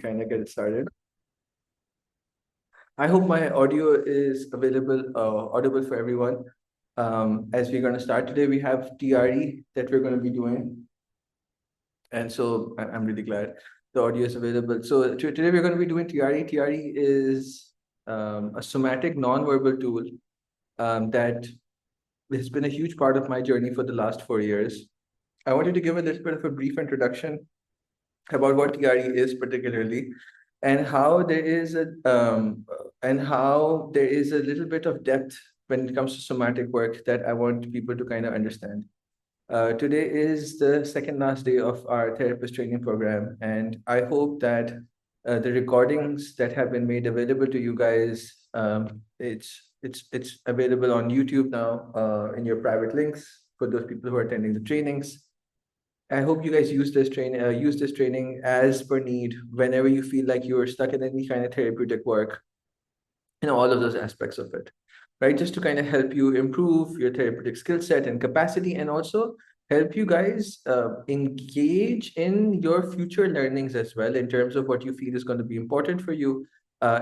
kind of get it started. I hope my audio is audible for everyone. As we're going to start today, we have TRE that we're going to be doing. And so I'm really glad the audio is available. So today we're going to be doing TRE. TRE is a somatic non-verbal tool that has been a huge part of my journey for the last 4 years. I wanted to give a little bit of a brief introduction about what TRE is particularly, and how there is a little bit of depth when it comes to somatic work that I want people to kind of understand. Today is the second last day of our therapist training program, and I hope that the recordings that have been made available to you guys, it's available on YouTube now in your private links for those people who are attending the trainings. I hope you guys use this training as per need whenever you feel like you're stuck in any kind of therapeutic work, all of those aspects of it, right? Just to kind of help you improve your therapeutic skill set and capacity, and also help you guys engage in your future learnings as well, in terms of what you feel is going to be important for you,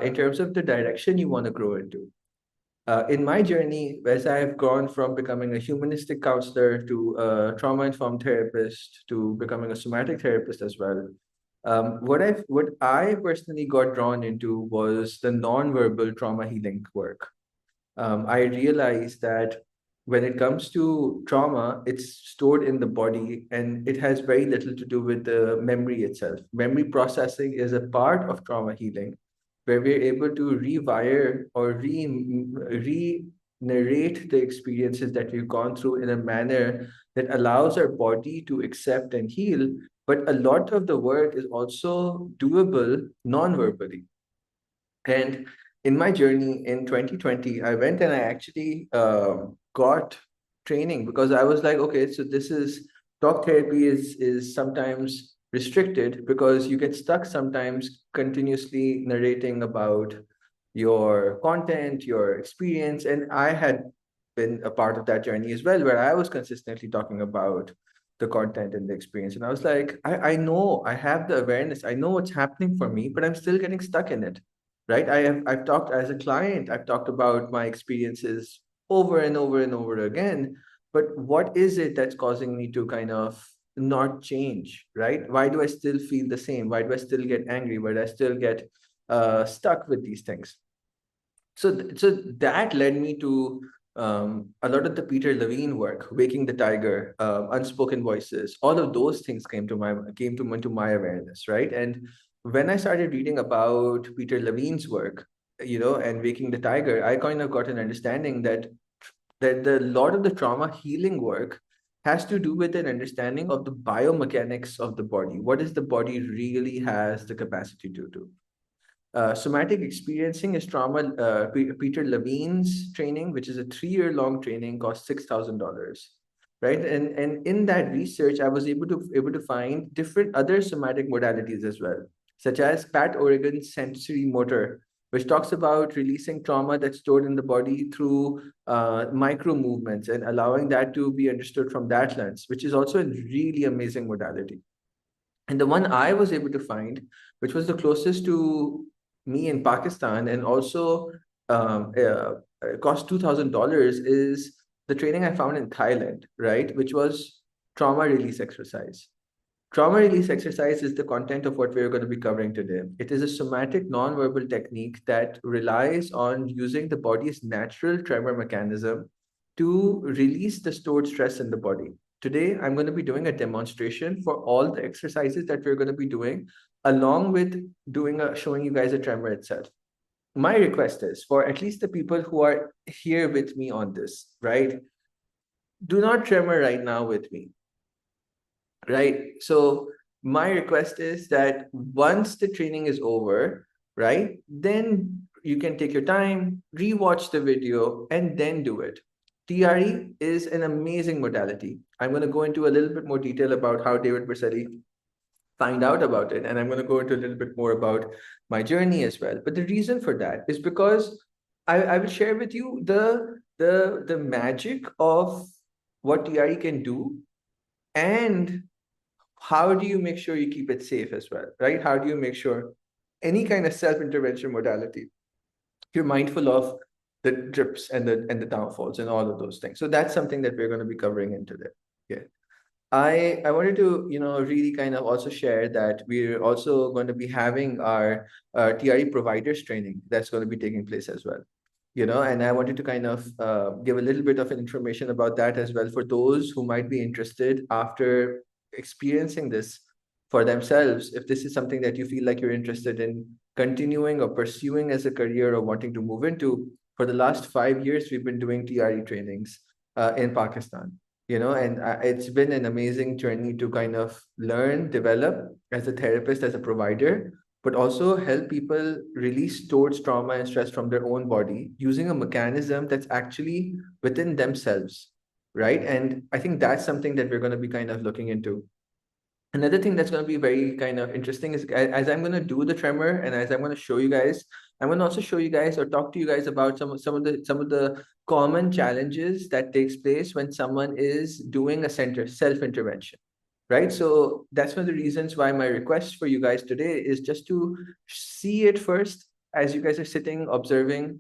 in terms of the direction you want to grow into. In my journey, as I've gone from becoming a humanistic counselor to a trauma-informed therapist to becoming a somatic therapist as well, what I personally got drawn into was the non-verbal trauma healing work. I realized that when it comes to trauma, it's stored in the body and it has very little to do with the memory itself. Memory processing is a part of trauma healing, where we're able to rewire or re-narrate the experiences that we've gone through in a manner that allows our body to accept and heal. But a lot of the work is also doable non-verbally. And in my journey in 2020, I went and I actually got training, because I was like, okay, so this is talk therapy is sometimes restricted because you get stuck sometimes continuously narrating about your content, your experience. And I had been a part of that journey as well, where I was consistently talking about the content and the experience. And I was like, I know I have the awareness, I know what's happening for me, but I'm still getting stuck in it, right? I've talked as a client, I've talked about my experiences over and over and over again, but what is it that's causing me to kind of not change, right? Why do I still feel the same? Why do I still get angry? Why do I still get stuck with these things? So that led me to a lot of the Peter Levine work, Waking the Tiger, Unspoken Voices. All of those things into my awareness, right? And when I started reading about Peter Levine's work, and Waking the Tiger, I kind of got an understanding that the lot of the trauma healing work has to do with an understanding of the biomechanics of the body. What is the body really has the capacity to do? Somatic experiencing is trauma. Peter Levine's training, which is a 3-year-long training, costs $6,000, right? And in that research, I was able to find different other somatic modalities as well, such as Pat Oregon's sensory motor, which talks about releasing trauma that's stored in the body through micro movements and allowing that to be understood from that lens, which is also a really amazing modality. And the one I was able to find, which was the closest to me in Pakistan, and also cost $2,000, is the training I found in Thailand, right? Which was trauma release exercise. Trauma release exercise is the content of what we're going to be covering today. It is a somatic non-verbal technique that relies on using the body's natural tremor mechanism to release the stored stress in the body. Today, I'm going to be doing a demonstration for all the exercises that we're going to be doing, along with showing you guys a tremor itself. My request is for at least the people who are here with me on this, right? Do not tremor right now with me, right? So my request is that once the training is over, right, then you can take your time, rewatch the video, and then do it. TRE is an amazing modality. I'm going to go into a little bit more detail about how David Berselli find out about it, and I'm going to go into a little bit more about my journey as well. But the reason for that is because I will share with you the magic of what TRE can do, and how do you make sure you keep it safe as well, right? How do you make sure any kind of self-intervention modality, you're mindful of the drips and the downfalls and all of those things. So that's something that we're going to be covering in today. Okay. I wanted to, really kind of also share that we're also going to be having our TRE providers training that's going to be taking place as well. And I wanted to kind of give a little bit of information about that as well for those who might be interested after experiencing this for themselves. If this is something that you feel like you're interested in continuing or pursuing as a career or wanting to move into, for the last 5 years, we've been doing TRE trainings in Pakistan. And it's been an amazing journey to kind of learn, develop as a therapist, as a provider, but also help people release stored trauma and stress from their own body using a mechanism that's actually within themselves, right? And I think that's something that we're going to be kind of looking into. Another thing that's going to be very kind of interesting is as I'm going to do the tremor and as I'm going to show you guys, I'm going to also show you guys or talk to you guys about some of the common challenges that takes place when someone is doing a self-intervention, right? So that's one of the reasons why my request for you guys today is just to see it first as you guys are sitting observing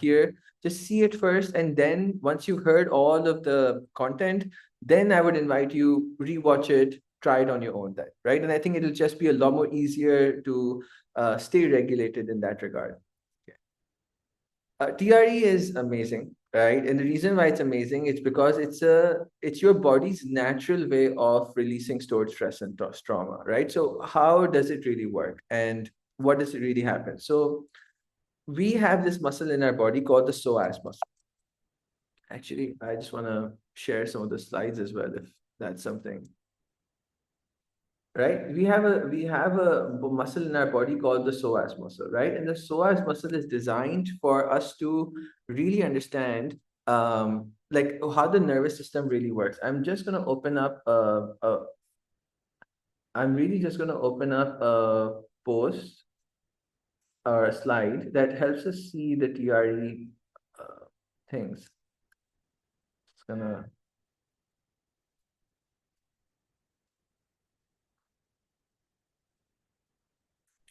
here. Just see it first, and then once you heard all of the content, then I would invite you rewatch it, try it on your own, then, right? And I think it'll just be a lot more easier to stay regulated in that regard. TRE is amazing, right? And the reason why it's amazing is because it's your body's natural way of releasing stored stress and trauma, right? So how does it really work, and what does it really happen? So we have this muscle in our body called the psoas muscle. Actually, I just want to share some of the slides as well, if that's something. Right? We have a muscle in our body called the psoas muscle, right? And the psoas muscle is designed for us to really understand like how the nervous system really works. I'm really just gonna open up a post or a slide that helps us see the TRE things. It's gonna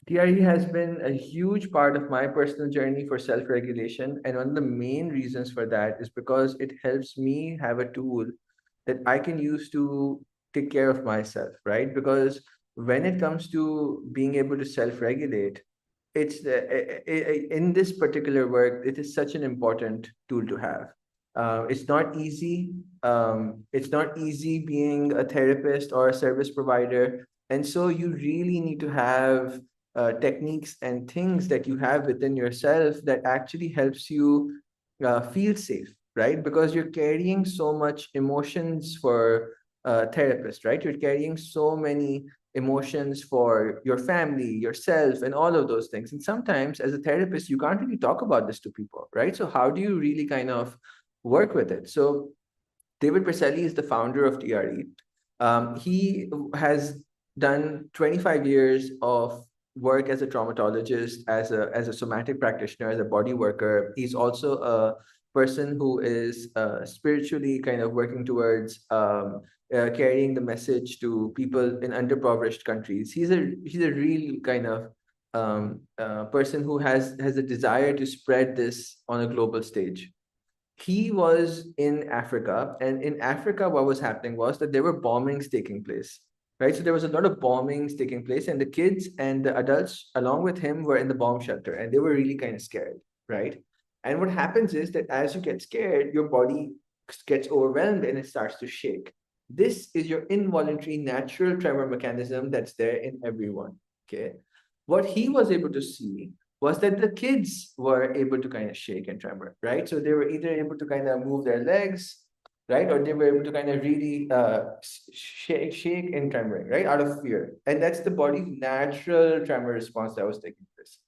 TRE has been a huge part of my personal journey for self-regulation. And one of the main reasons for that is because it helps me have a tool that I can use to take care of myself, right? Because when it comes to being able to self-regulate, in this particular work, it is such an important tool to have. It's not easy. It's not easy being a therapist or a service provider. And so you really need to have techniques and things that you have within yourself that actually helps you feel safe, right? Because you're carrying so much emotions for therapist, right? You're carrying so many emotions for your family, yourself, and all of those things. And sometimes as a therapist, you can't really talk about this to people, right? So how do you really kind of work with it? So David Berselli is the founder of TRE. He has done 25 years of work as a traumatologist, as a somatic practitioner, as a body worker. He's also a person who is spiritually kind of working towards carrying the message to people in underprivileged countries. He's a real kind of person who has a desire to spread this on a global stage. He was in Africa, and in Africa, what was happening was that there were bombings taking place, right? So there was a lot of bombings taking place, and the kids and the adults, along with him, were in the bomb shelter, and they were really kind of scared, right? And what happens is that as you get scared, your body gets overwhelmed and it starts to shake. This is your involuntary natural tremor mechanism that's there in everyone. Okay. What he was able to see was that the kids were able to kind of shake and tremor, right? So they were either able to kind of move their legs, right? Or they were able to kind of really shake and tremoring, right? Out of fear. And that's the body's natural tremor response that was taking place.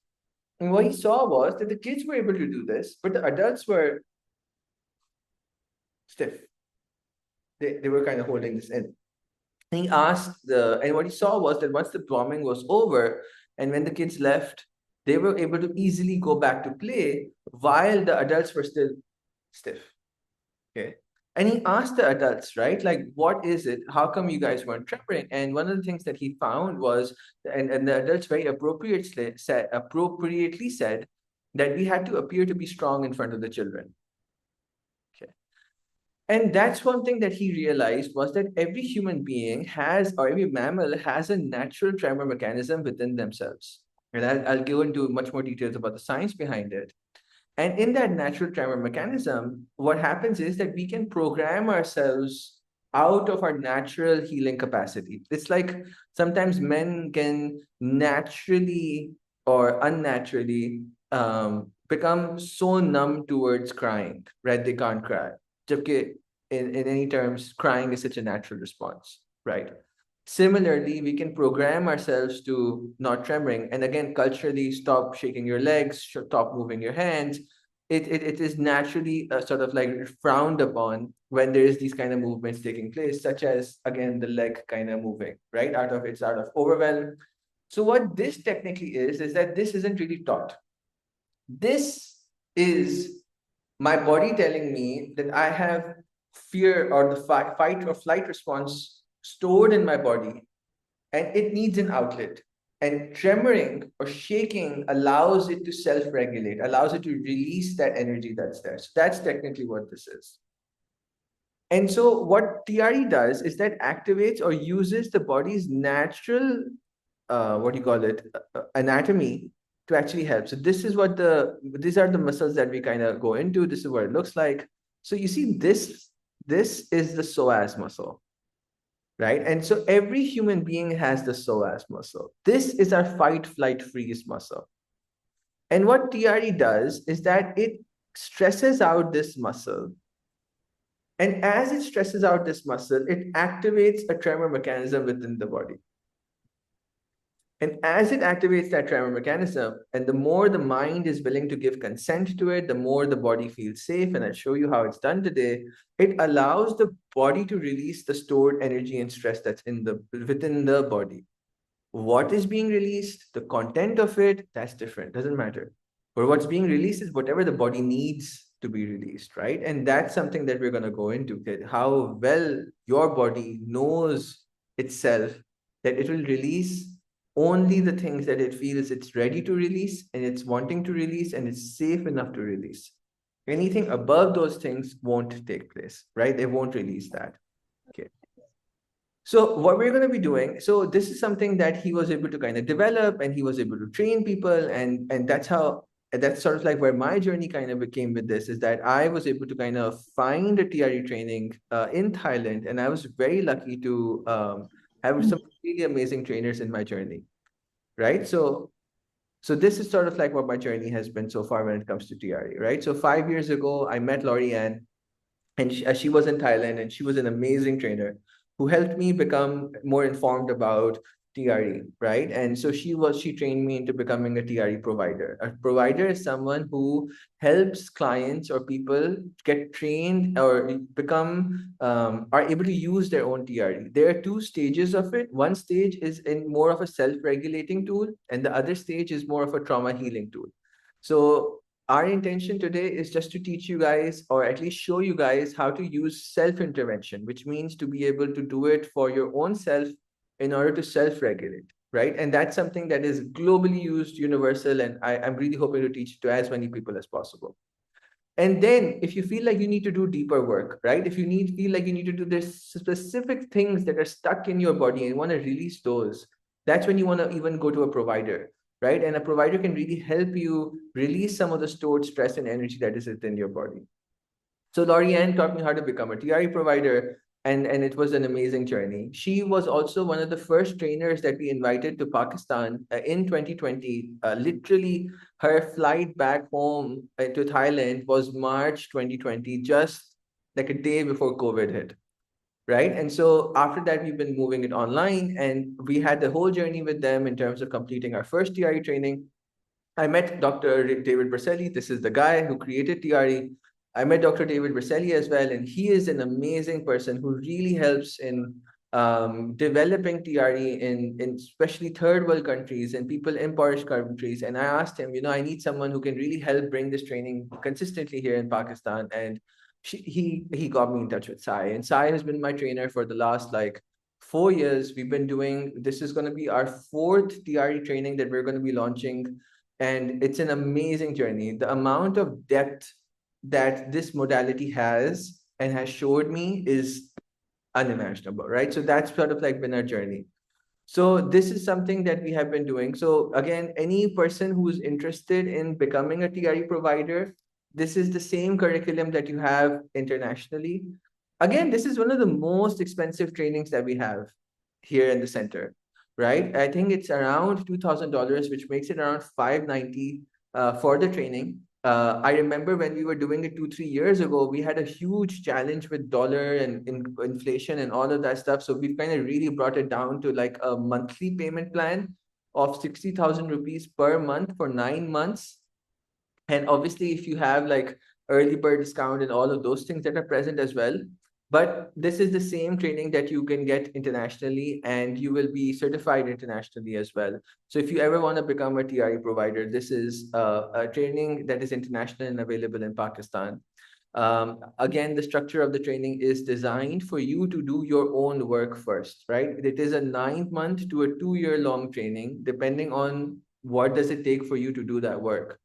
And what he saw was that the kids were able to do this, but the adults were stiff. They were kind of holding this in. And what he saw was that once the bombing was over, and when the kids left, they were able to easily go back to play while the adults were still stiff. Okay. And he asked the adults, right, like, what is it? How come you guys weren't tremoring? And one of the things that he found was, and the adults very appropriately said that we had to appear to be strong in front of the children. Okay. And that's one thing that he realized was that every human being has, or every mammal has a natural tremor mechanism within themselves. And I'll go into much more details about the science behind it. And in that natural tremor mechanism, what happens is that we can program ourselves out of our natural healing capacity. It's like sometimes men can naturally or unnaturally become so numb towards crying, right? They can't cry. Jabke in any terms, crying is such a natural response, right? Similarly, we can program ourselves to not tremoring. And again, culturally, stop shaking your legs, stop moving your hands. It is naturally sort of like frowned upon when there is these kind of movements taking place, such as, again, the leg kind of moving, right? Out of overwhelm. So what this technically is that this isn't really taught. This is my body telling me that I have fear or the fight or flight response stored in my body and it needs an outlet. And tremoring or shaking allows it to self-regulate, allows it to release that energy that's there. So that's technically what this is. And so what TRE does is that activates or uses the body's natural, what do you call it, anatomy to actually help. So this is what these are the muscles that we kind of go into. This is what it looks like. So you see this is the psoas muscle, right? And so every human being has the psoas muscle. This is our fight, flight, freeze muscle. And what TRE does is that it stresses out this muscle. And as it stresses out this muscle, it activates a tremor mechanism within the body. And as it activates that tremor mechanism, and the more the mind is willing to give consent to it, the more the body feels safe. And I'll show you how it's done today. It allows the body to release the stored energy and stress that's within the body. What is being released, the content of it, that's different, doesn't matter. But what's being released is whatever the body needs to be released, right? And that's something that we're going to go into, how well your body knows itself that it will release only the things that it feels it's ready to release and it's wanting to release and it's safe enough to release. Anything above those things won't take place, right? They won't release that. Okay. So what we're going to be doing, so this is something that he was able to kind of develop and he was able to train people. And that's sort of like where my journey kind of became with this, is that I was able to kind of find a TRE training in Thailand. And I was very lucky to have some really amazing trainers in my journey, right? So this is sort of like what my journey has been so far when it comes to TRE, right? So 5 years ago, I met Lorianne, and she was in Thailand, and she was an amazing trainer who helped me become more informed about TRE, right? And so she trained me into becoming a TRE provider. A provider is someone who helps clients or people get trained or become are able to use their own TRE. There are two stages of it. One stage is in more of a self-regulating tool, and the other stage is more of a trauma healing tool. So our intention today is just to teach you guys, or at least show you guys, how to use self-intervention, which means to be able to do it for your own self in order to self-regulate, right? And that's something that is globally used, universal, and I'm really hoping to teach it to as many people as possible. And then if you feel like you need to do deeper work, right? If you feel like you need to do this specific things that are stuck in your body and want to release those, that's when you want to even go to a provider, right? And a provider can really help you release some of the stored stress and energy that is within your body. So Lorianne taught me how to become a TRE provider, and it was an amazing journey. She was also one of the first trainers that we invited to Pakistan in 2020. Literally, her flight back home to Thailand was March 2020, just like a day before COVID hit, right? And so after that, we've been moving it online, and we had the whole journey with them in terms of completing our first TRE training. I met Dr. David Berselli. This is the guy who created TRE. I met Dr. David Berselli as well, and he is an amazing person who really helps in developing TRE in especially third world countries and people in impoverished countries. And I asked him, I need someone who can really help bring this training consistently here in Pakistan. And he got me in touch with Sai, and Sai has been my trainer for the last like 4 years. We've been doing this is going to be our fourth TRE training that we're going to be launching, and it's an amazing journey. The amount of depth that this modality has and has showed me is unimaginable, right? So that's sort of like been our journey. So this is something that we have been doing. So again, any person who's interested in becoming a TRE provider, this is the same curriculum that you have internationally. Again, this is one of the most expensive trainings that we have here in the center, right? I think it's around $2,000, which makes it around 590 for the training. I remember when we were doing it 2, 3 years ago, we had a huge challenge with dollar and inflation and all of that stuff. So we've kind of really brought it down to like a monthly payment plan of 60,000 rupees per month for 9 months. And obviously, if you have like early bird discount and all of those things that are present as well. But this is the same training that you can get internationally, and you will be certified internationally as well. So if you ever want to become a TRE provider, this is a training that is international and available in Pakistan. Again, the structure of the training is designed for you to do your own work first, right? It is a 9 month to a 2 year long training, depending on what does it take for you to do that work,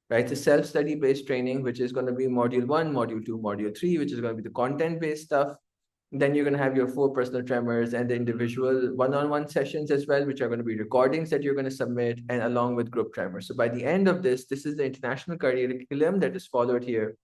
right? It's a self-study based training, which is going to be module 1, module 2, module 3, which is going to be the content-based stuff. Then you're going to have your 4 personal tremors and the individual one-on-one sessions as well, which are going to be recordings that you're going to submit, and along with group tremors. So by the end of this is the international curriculum that is followed here,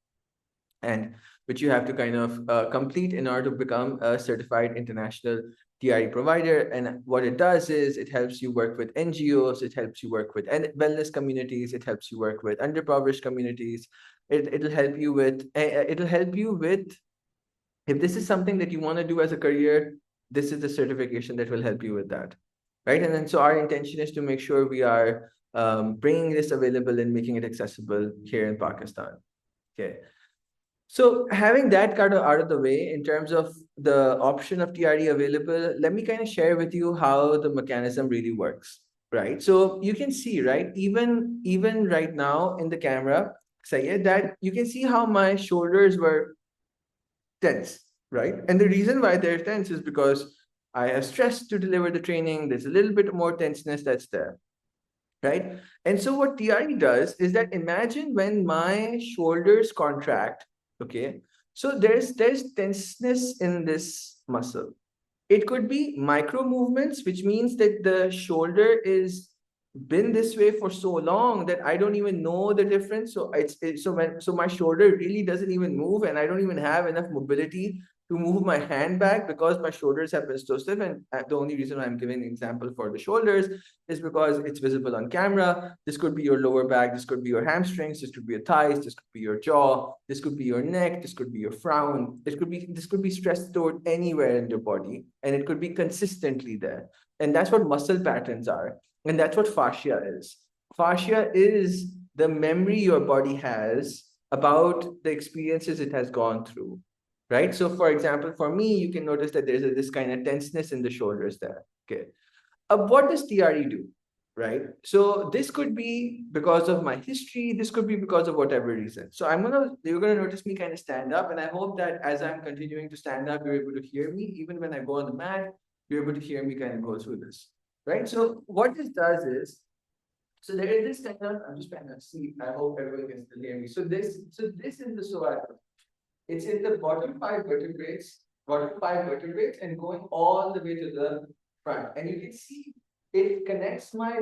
and which you have to kind of complete in order to become a certified international TRE provider. And what it does is it helps you work with NGOs, it helps you work with wellness communities, it helps you work with underprivileged communities. It'll help you with if this is something that you want to do as a career, this is the certification that will help you with that, right? And then so our intention is to make sure we are bringing this available and making it accessible here in Pakistan. Okay. So having that kind of out of the way in terms of the option of TRE available, let me kind of share with you how the mechanism really works, right? So you can see, right, even right now in the camera, Sayed, that you can see how my shoulders were tense, right? And the reason why they're tense is because I have stress to deliver the training. There's a little bit more tenseness that's there, right? And so what TRE does is that imagine when my shoulders contract, okay? So there's tenseness in this muscle. It could be micro movements, which means that the shoulder is been this way for so long that I don't even know the difference. So so my shoulder really doesn't even move, and I don't even have enough mobility to move my hand back because my shoulders have been so stiff. And the only reason I'm giving an example for the shoulders is because it's visible on camera. This could be your lower back, this could be your hamstrings, this could be your thighs, this could be your jaw, this could be your neck, this could be your frown. This could be stress stored anywhere in your body, and it could be consistently there. And that's what muscle patterns are. And that's what fascia is. Fascia is the memory your body has about the experiences it has gone through, right? So, for example, for me, you can notice that there's this kind of tenseness in the shoulders there. Okay. What does TRE do, right? So this could be because of my history. This could be because of whatever reason. So you're gonna notice me kind of stand up, and I hope that as I'm continuing to stand up, you're able to hear me. Even when I go on the mat, you're able to hear me kind of go through this, right? So what this does is, so there is this kind of, I'm just trying to see, I hope everyone can still hear me. So this is the psoas. It's in the bottom 5 vertebrates, and going all the way to the front. And you can see it connects my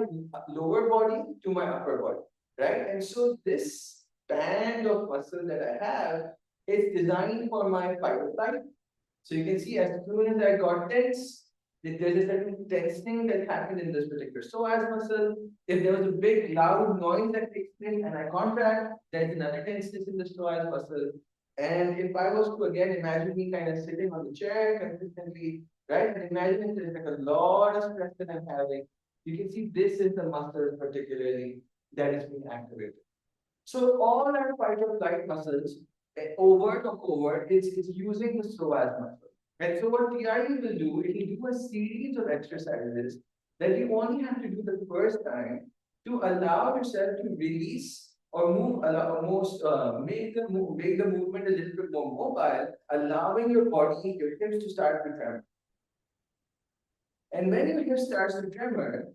lower body to my upper body, right? And so this band of muscle that I have is designed for my fight or flight. So you can see as soon as I got tense, there's a certain tensing that happened in this particular psoas muscle. If there was a big loud noise that takes place and I contract, there's another tenseness in the psoas muscle. And if I was to again imagine me kind of sitting on the chair consistently, right? And imagine if there's like a lot of stress that I'm having, you can see this is the muscle particularly that is being activated. So all our fight or flight muscles, overt or covert, is using the psoas muscle. And so what TRE will do, it will do a series of exercises that you only have to do the first time to allow yourself to release or move, make the movement a little bit more mobile, allowing your body, your hips to start to tremor. And when your hips starts to tremor,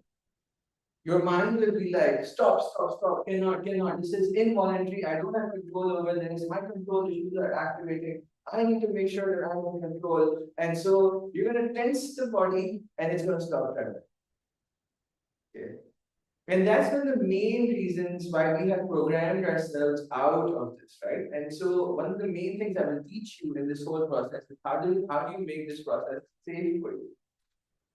your mind will be like, stop, stop, stop, cannot. This is involuntary. I don't have control over this. My control issues are activating. I need to make sure that I'm in control. And so you're going to tense the body and it's going to stop trembling. Okay. And that's one of the main reasons why we have programmed ourselves out of this, right? And so one of the main things I will teach you in this whole process is how do you make this process safe for you,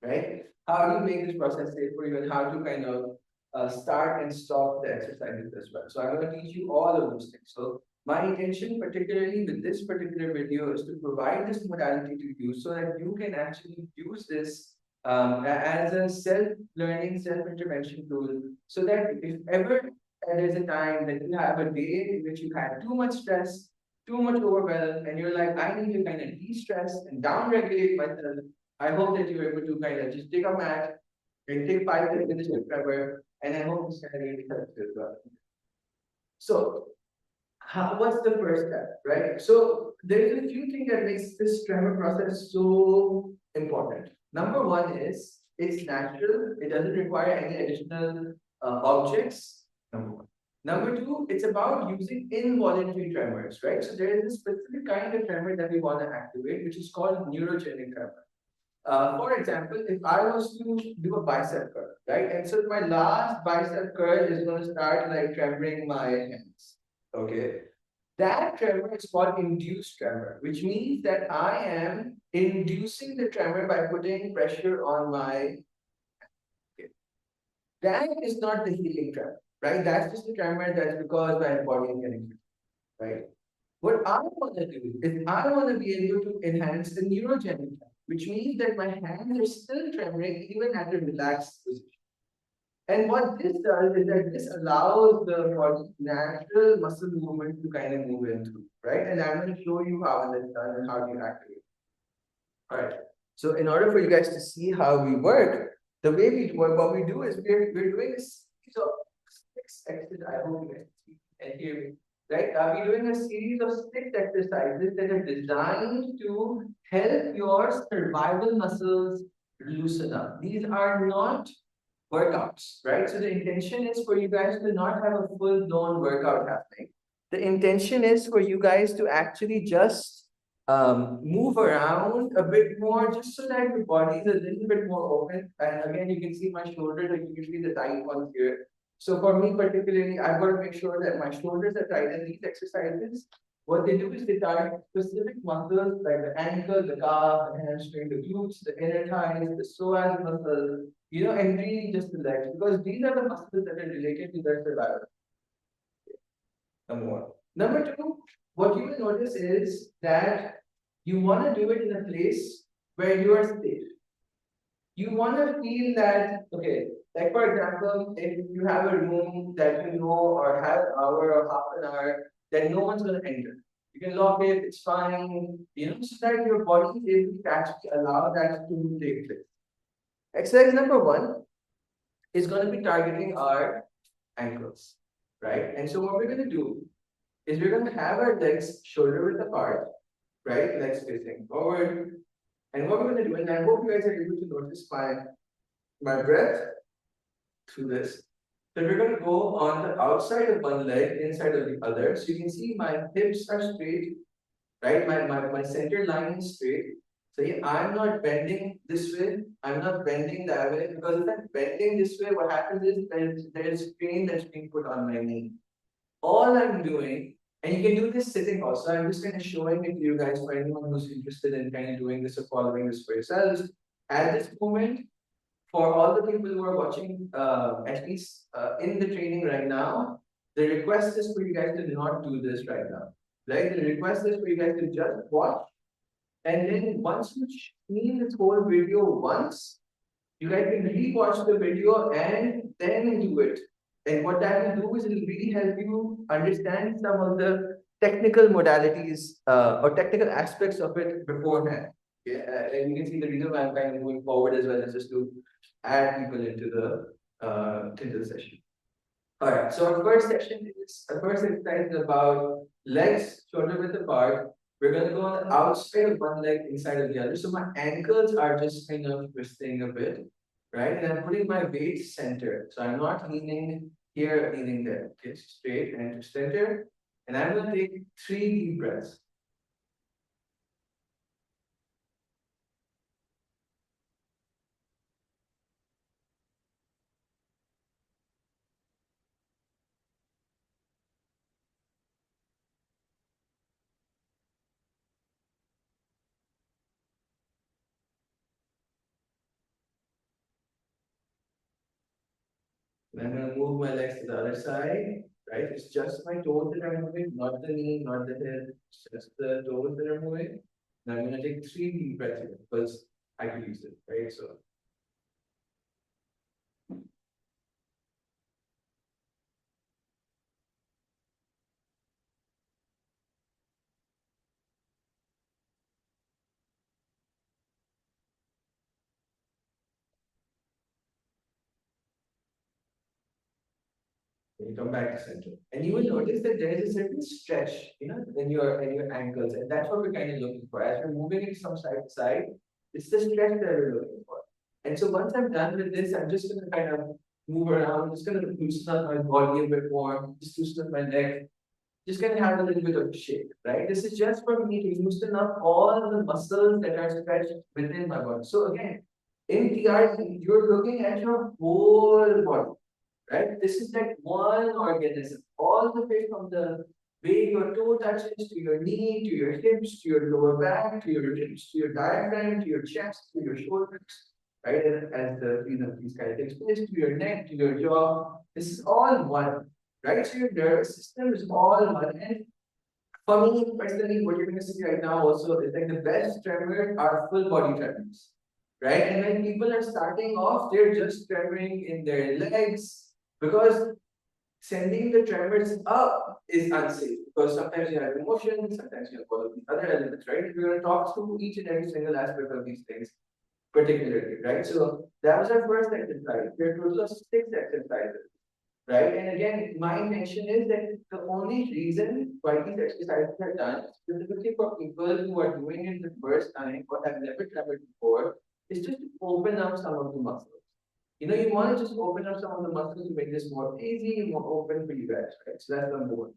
right? How do you make this process safe for you, and how to kind of start and stop the exercises as well. So I'm going to teach you all of those things. So my intention, particularly with this particular video, is to provide this modality to you so that you can actually use this as a self-learning, self-intervention tool, so that if ever there's a time that you have a day in which you had too much stress, too much overwhelm, and you're like, I need to kind of de-stress and down-regulate myself, I hope that you're able to kind of just take a mat and take 5 minutes to recover, and I hope this kind of really helps you as well. So, what's the first step, right? So, there's a few things that makes this tremor process so important. Number one is it's natural; it doesn't require any additional objects. Number one. Number two, it's about using involuntary tremors, right? So there is a specific kind of tremor that we want to activate, which is called neurogenic tremor. For example, if I was to do a bicep curl, right? And so my last bicep curl is going to start like tremoring my hands. Okay. That tremor is called induced tremor, which means that I am inducing the tremor by putting pressure on my. Okay. That is not the healing tremor, right? That's just the tremor that's because my body is getting right. What I want to do is I want to be able to enhance the neurogenic tremor, which means that my hands are still tremoring even at a relaxed position. And what this does is that this allows the body's natural muscle movement to kind of move into, right? And I'm going to show you how that's done and how you activate. All right. So in order for you guys to see how we work, the way we work, what we do is we're doing a series of 6 exercises. I hope you guys can hear me. Right? We're doing a series of 6 exercises that are designed to help your survival muscles loosen up. These are not workouts, right? So the intention is for you guys to not have a full-blown workout happening. The intention is for you guys to actually just move around a bit more, just so that your body is a little bit more open. And again, you can see my shoulders are usually the tight ones here. So for me particularly, I've got to make sure that my shoulders are tight. And these exercises, what they do is they target specific muscles like the ankle, the calf, the hamstring, the glutes, the inner thighs, the psoas muscle, and really just the legs, because these are the muscles that are related to their survival. Number one. Number two, what you will notice is that you want to do it in a place where you are safe. You want to feel that, okay, like for example, if you have a room that you know or have an hour or half an hour, then no one's going to enter. You can lock it, it's fine, so that your body is able to actually allow that to take place. Exercise number one is going to be targeting our ankles, right? And so what we're going to do is we're going to have our legs shoulder width apart, right? Legs facing forward. And what we're going to do, and I hope you guys are able to notice my breath through this. So we're going to go on the outside of one leg, inside of the other. So you can see my hips are straight, right? My center line is straight. So yeah, I'm not bending this way. I'm not bending that way, because if I'm bending this way, what happens is there's strain that's being put on my knee. All I'm doing, and you can do this sitting also. I'm just kind of showing it to you guys for anyone who's interested in kind of doing this or following this for yourselves. At this moment, for all the people who are watching, at least in the training right now, the request is for you guys to not do this right now. Right? The request is for you guys to just watch. And then once you've seen this whole video once, you guys can re-watch the video and then do it. And what that will do is it will really help you understand some of the technical modalities or technical aspects of it beforehand. Yeah, and you can see the reason why I'm kind of moving forward as well is just to add people into the session. All right, so our first exercise is about legs shoulder width apart. We're gonna go on the outside of one leg, inside of the other. So my ankles are just kind of twisting a bit, right? And I'm putting my weight center. So I'm not leaning here, leaning there. Okay, straight and to center. And I'm gonna take 3 deep breaths. And I'm gonna move my legs to the other side, right? It's just my toes that are moving, not the knee, not the head, it's just the toes that are moving. And I'm gonna take 3 deep breaths here because I could use it, right? So when you come back to center. And you will notice that there is a certain stretch, in your ankles. And that's what we're kind of looking for. As we're moving it from side to side, it's the stretch that we're looking for. And so once I'm done with this, I'm just gonna kind of move around, I'm just gonna loosen up my body a bit more, just loosen up my neck, just gonna have a little bit of shake, right? This is just for me to loosen up all the muscles that are stretched within my body. So again, in TRT, you're looking at your whole body, right? This is like one organism, all the way from the way your toe touches to your knee, to your hips, to your lower back, to your ribs, to your diaphragm, to your chest, to your shoulders, right? As the these kind of takes place, to your neck, to your jaw. This is all one, right? So your nervous system is all one. And for me personally, what you're going to see right now also is like the best tremors are full body tremors, right? And when people are starting off, they're just tremoring in their legs because sending the tremors up is unsafe because sometimes you have emotions, sometimes you have all of these other elements, right? We're going to talk through each and every single aspect of these things particularly, right? So that was our first exercise. There are total of 6 exercises, right? And again, my intention is that the only reason why these exercises are done, specifically for people who are doing it the first time or have never traveled before, is just to open up some of the muscles. You want to just open up some of the muscles to make this more easy, more open for you guys, right? So that's number one.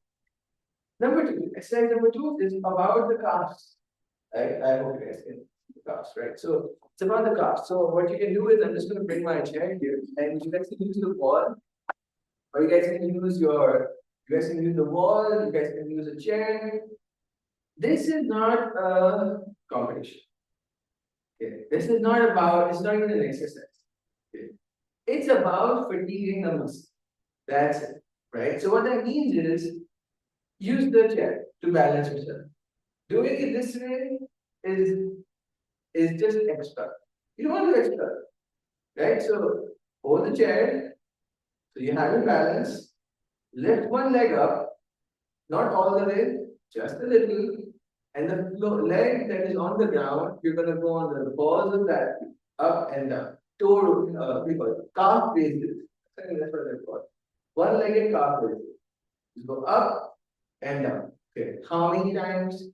Number two, exercise number two is about the calves. I hope you guys can see the calves, right? So it's about the calves. So what you can do is I'm just going to bring my chair here, and you guys can use the wall, or you guys can use the wall, you guys can use a chair. This is not a competition. Okay? It's not even an exercise. Okay? It's about fatiguing the muscle. That's it, right? So what that means is use the chair to balance yourself. Doing it this way is is just extra. You don't want to do extra, right? So hold the chair, so you have your balance. Lift one leg up, not all the way, just a little. And the leg that is on the ground, you're gonna go on the balls of that up and down. Toe, we call it calf raises. I think that's what they're called. One-legged calf raises. You go up and down. Okay. How many times?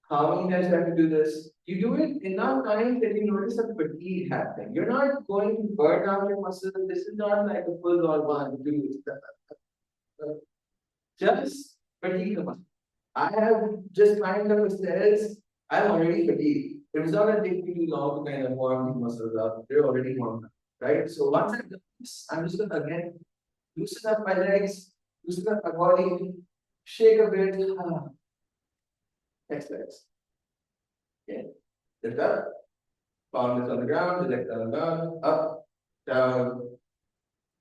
How many times you have to do this? You do it enough times that you notice a fatigue happening. You're not going to burn out your muscle. This is not like a full on one, two, just fatigue the muscle. I have just climbed up the stairs. I'm already fatigued. It's not going to take me too long to kind of warm these muscles up. They're already warmed up, right? So once I've done this, I'm just going to again loosen up my legs, loosen up my body, shake a bit. Exercise. Okay. Lift up, palm is on the ground, the leg down, down, down,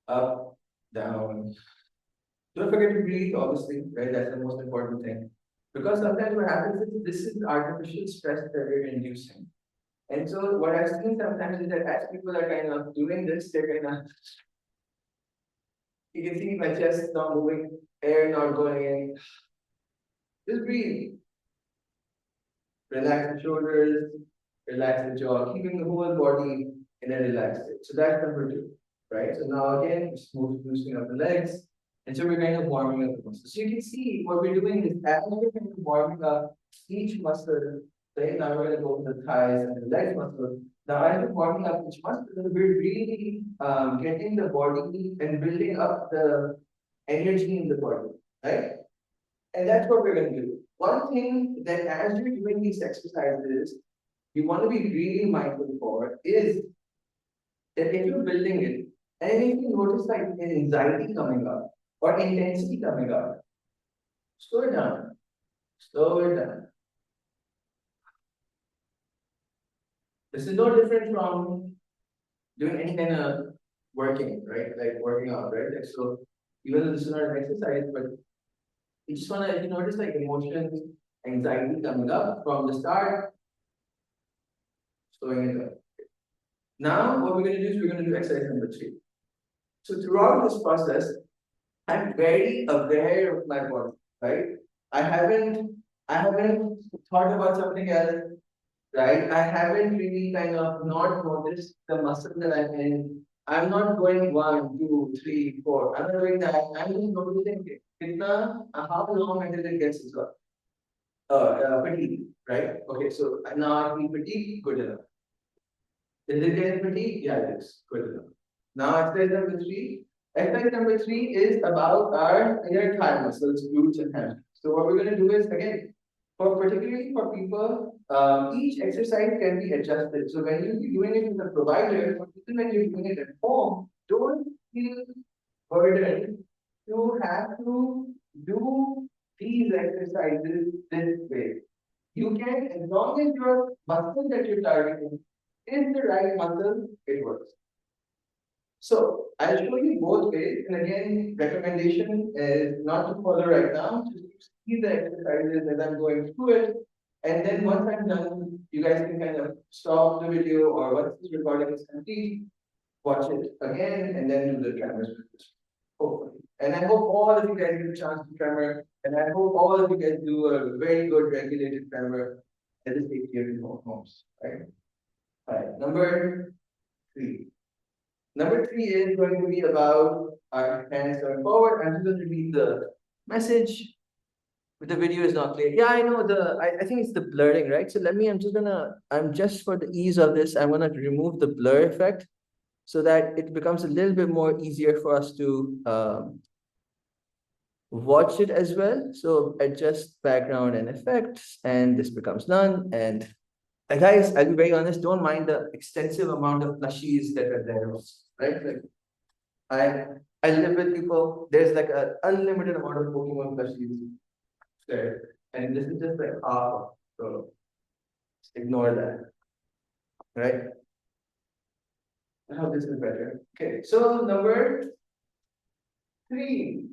up, down. Don't forget to breathe, obviously, right? That's the most important thing. Because sometimes what happens is this is artificial stress that we're inducing. And so what I've seen sometimes is that as people are kind of doing this, they're kind of, you can see my chest is not moving, air not going in. Just breathe. Relax the shoulders, relax the jaw, keeping the whole body in a relaxed state. So that's number two, right? So now again, just loosening up the legs, And so we're kind of warming up the muscle. So you can see what we're doing is as we're kind of warming up each muscle, right? Now we're going to go to the thighs and the legs muscle. Now as we're warming up each muscle, we're really getting the body and building up the energy in the body, right? And that's what we're going to do. One thing that as you're doing these exercises, you want to be really mindful for is that if you're building it, and if you notice like an anxiety coming up or intensity coming up, slow it down, slow it down. This is no different from doing any kind of working, right? Like working out, right? Like so, even though this is not an exercise, but you just wanna, if you notice like emotions, anxiety coming up from the start, slowing it down. Now, what we're gonna do is we're gonna do exercise number 3. So throughout this process, I'm very aware of my body, right? I haven't thought about something else, right? I haven't really kind of not noticed the muscle that I'm in. I'm not going 1, 2, 3, 4. I'm not doing that. I'm just noticing it. How long until it gets exhausted? Fatigue, right? Okay, so now I feel fatigue, good enough. Is it getting fatigue? Yeah, it is. Good enough. Now exercise number 3. Exercise number 3 is about our inner thigh muscles, glutes and hamstrings. So what we're going to do is again, for particularly for people, each exercise can be adjusted. So when you're doing it with a provider, or even when you're doing it at home, don't feel burdened to have to do these exercises this way. You can, as long as your muscle that you're targeting is the right muscle, it works. So I'll show you both ways. And again, recommendation is not to follow right now, just see the exercises as I'm going through it. And then once I'm done, you guys can kind of stop the video or once this recording is complete, watch it again and then do the tremors with this. Hopefully. And I hope all of you guys get a chance to tremor. And I hope all of you guys do a very good regulated tremor at this stage here in homes. Right? All right. Number 3. Number 3 is going to be about our hands going forward. I'm just going to read the message. But the video is not clear. Yeah, I know I think it's the blurring, right? So I'm just for the ease of this, I'm gonna remove the blur effect so that it becomes a little bit more easier for us to watch it as well. So adjust background and effects, and this becomes none. And guys, I'll be very honest, don't mind the extensive amount of plushies that are there, right? Like I live with people, there's like an unlimited amount of Pokemon plushies there. And this is just like half, so ignore that, right? I hope this is better. Okay, so number 3,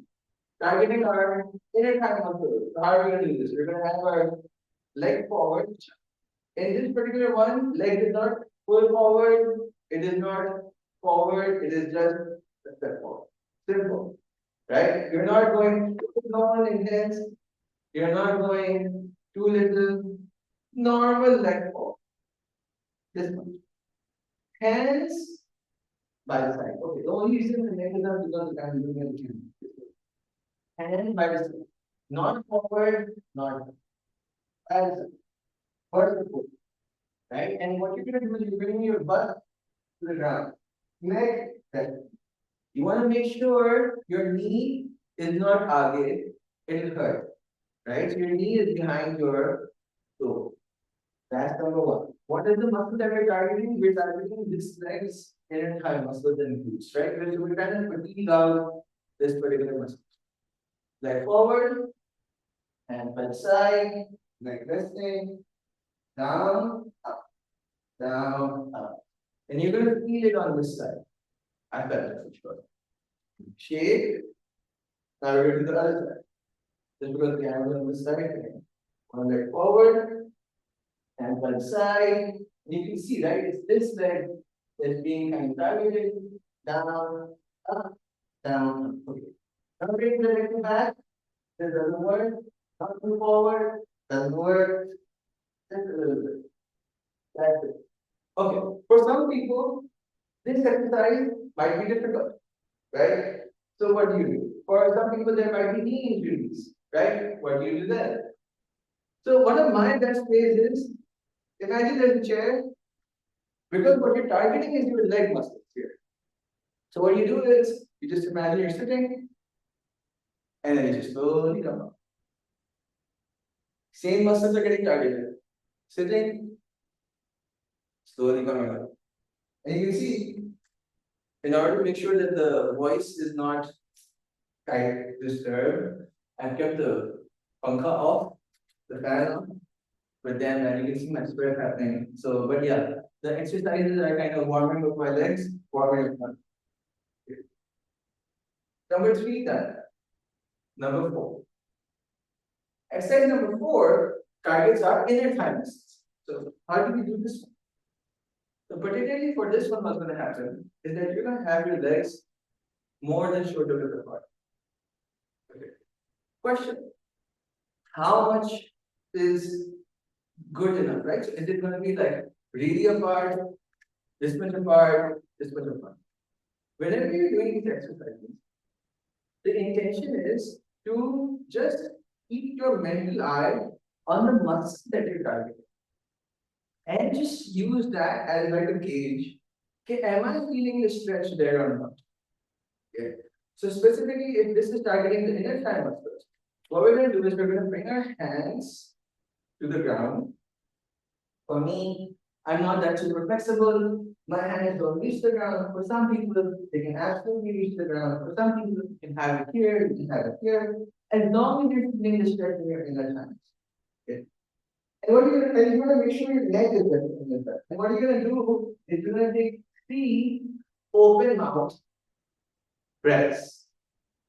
targeting our inner thigh muscle. So how are we going to do this? We're going to have our leg forward. In this particular one, leg is not full forward, it is not forward, it is just a step forward. Simple, right? You're not going too long intense, you're not going too little, normal leg forward. This much. Hands by the side. Okay, the only reason the leg is up because I'm doing it again. Hand by the side. Not forward, not by the side. Vertical. Right? And what you're going to do is you're bringing your butt to the ground. Neck, that. You want to make sure your knee is not agate, it'll hurt. Right? So your knee is behind your toe. That's number 1. What is the muscle that we're targeting? We're targeting this leg's inner thigh muscles and glutes, right? So we're trying to fatigue out this particular muscle. Leg forward, hand by the side, leg resting, down, up, down, up. And you're going to feel it on this side. I felt it for sure. Shake. Now we're going to the other side. Just because the hand is on this side again. One leg forward, hand by the side. And you can see, right? It's this leg that's being kind of targeted. Down, up, down. Okay. Now bring the leg back. This doesn't work. Not move forward. Doesn't work. Just a little bit. That's it. Okay. For some people, this exercise might be difficult, right? So what do you do? For some people, there might be knee injuries, right? What do you do then? So one of my best ways is, imagine there's a chair, because what you're targeting is your leg muscles here. So what you do is, you just imagine you're sitting, and then you just slowly come up. Same muscles are getting targeted. Sitting, slowly coming up. And you can see, in order to make sure that the voice is not disturbed, I've kept the pankha off, the fan on, but then you can see my sweat happening. So, but yeah, the exercises are kind of warming up my legs, warming up my. Number three, done. Number four. Exercise number four targets our inner thigh muscles. So, how do we do this one? So, particularly for this one, what's going to happen is that you're going to have your legs more than shoulder width apart. Okay. Question: how much is good enough, right? So, is it going to be like really apart, this much apart, this much apart? Whenever you're doing these exercises, the intention is to just keep your mental eye on the muscle that you're targeting and just use that as like a gauge. Okay, am I feeling the stretch there or not? Okay. So specifically, if this is targeting the inner thigh muscles, what we're going to do is we're going to bring our hands to the ground. For me, I'm not that super flexible. My hands don't reach the ground. For some people, they can absolutely reach the ground. For some people, you can have it here, you can have it here. As long as you're feeling the stretch in your inner thighs. Okay. And what you're going to make sure your neck is resting. And what you're going to do is you're going to take 3 open mouth breaths.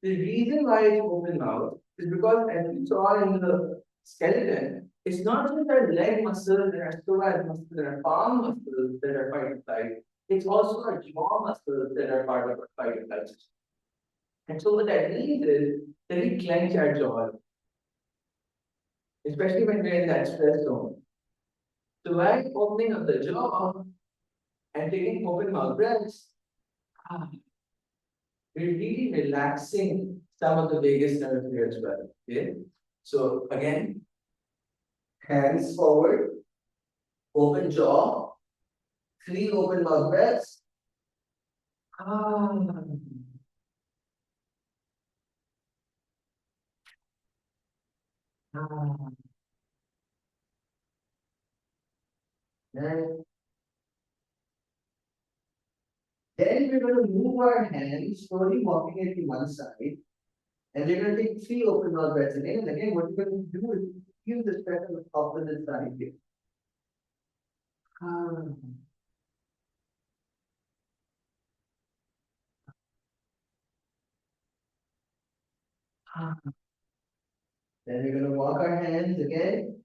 The reason why it's open mouth is because, as you saw in the skeleton, it's not just our leg muscles and our psoas muscles and our palm muscles that are fight or flight. It's also our jaw muscles that are part of our fight or flight system. And so what that means is that we clench our jaw, especially when we're in that stress zone. So by opening up the jaw and taking open mouth breaths, we're really relaxing some of the vagus nerve here as well. Okay. So again, hands forward, open jaw, 3 open mouth breaths. Then we're going to move our hands, slowly walking it to one side. And we're going to take 3 open mouth breaths again. And again, what we're going to do is feel the stretch on the opposite side here. Then we're going to walk our hands again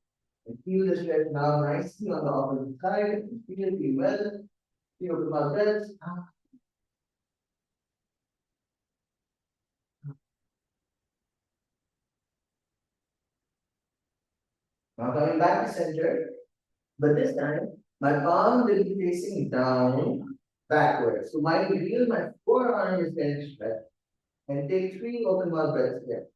and feel the stretch now nicely on the opposite side. Feel it be well. 3 open mouth breaths. Now coming back to center, but this time my palm will be facing down, backwards. So my real, my forearm is getting stretched. And take 3 open mouth breaths here.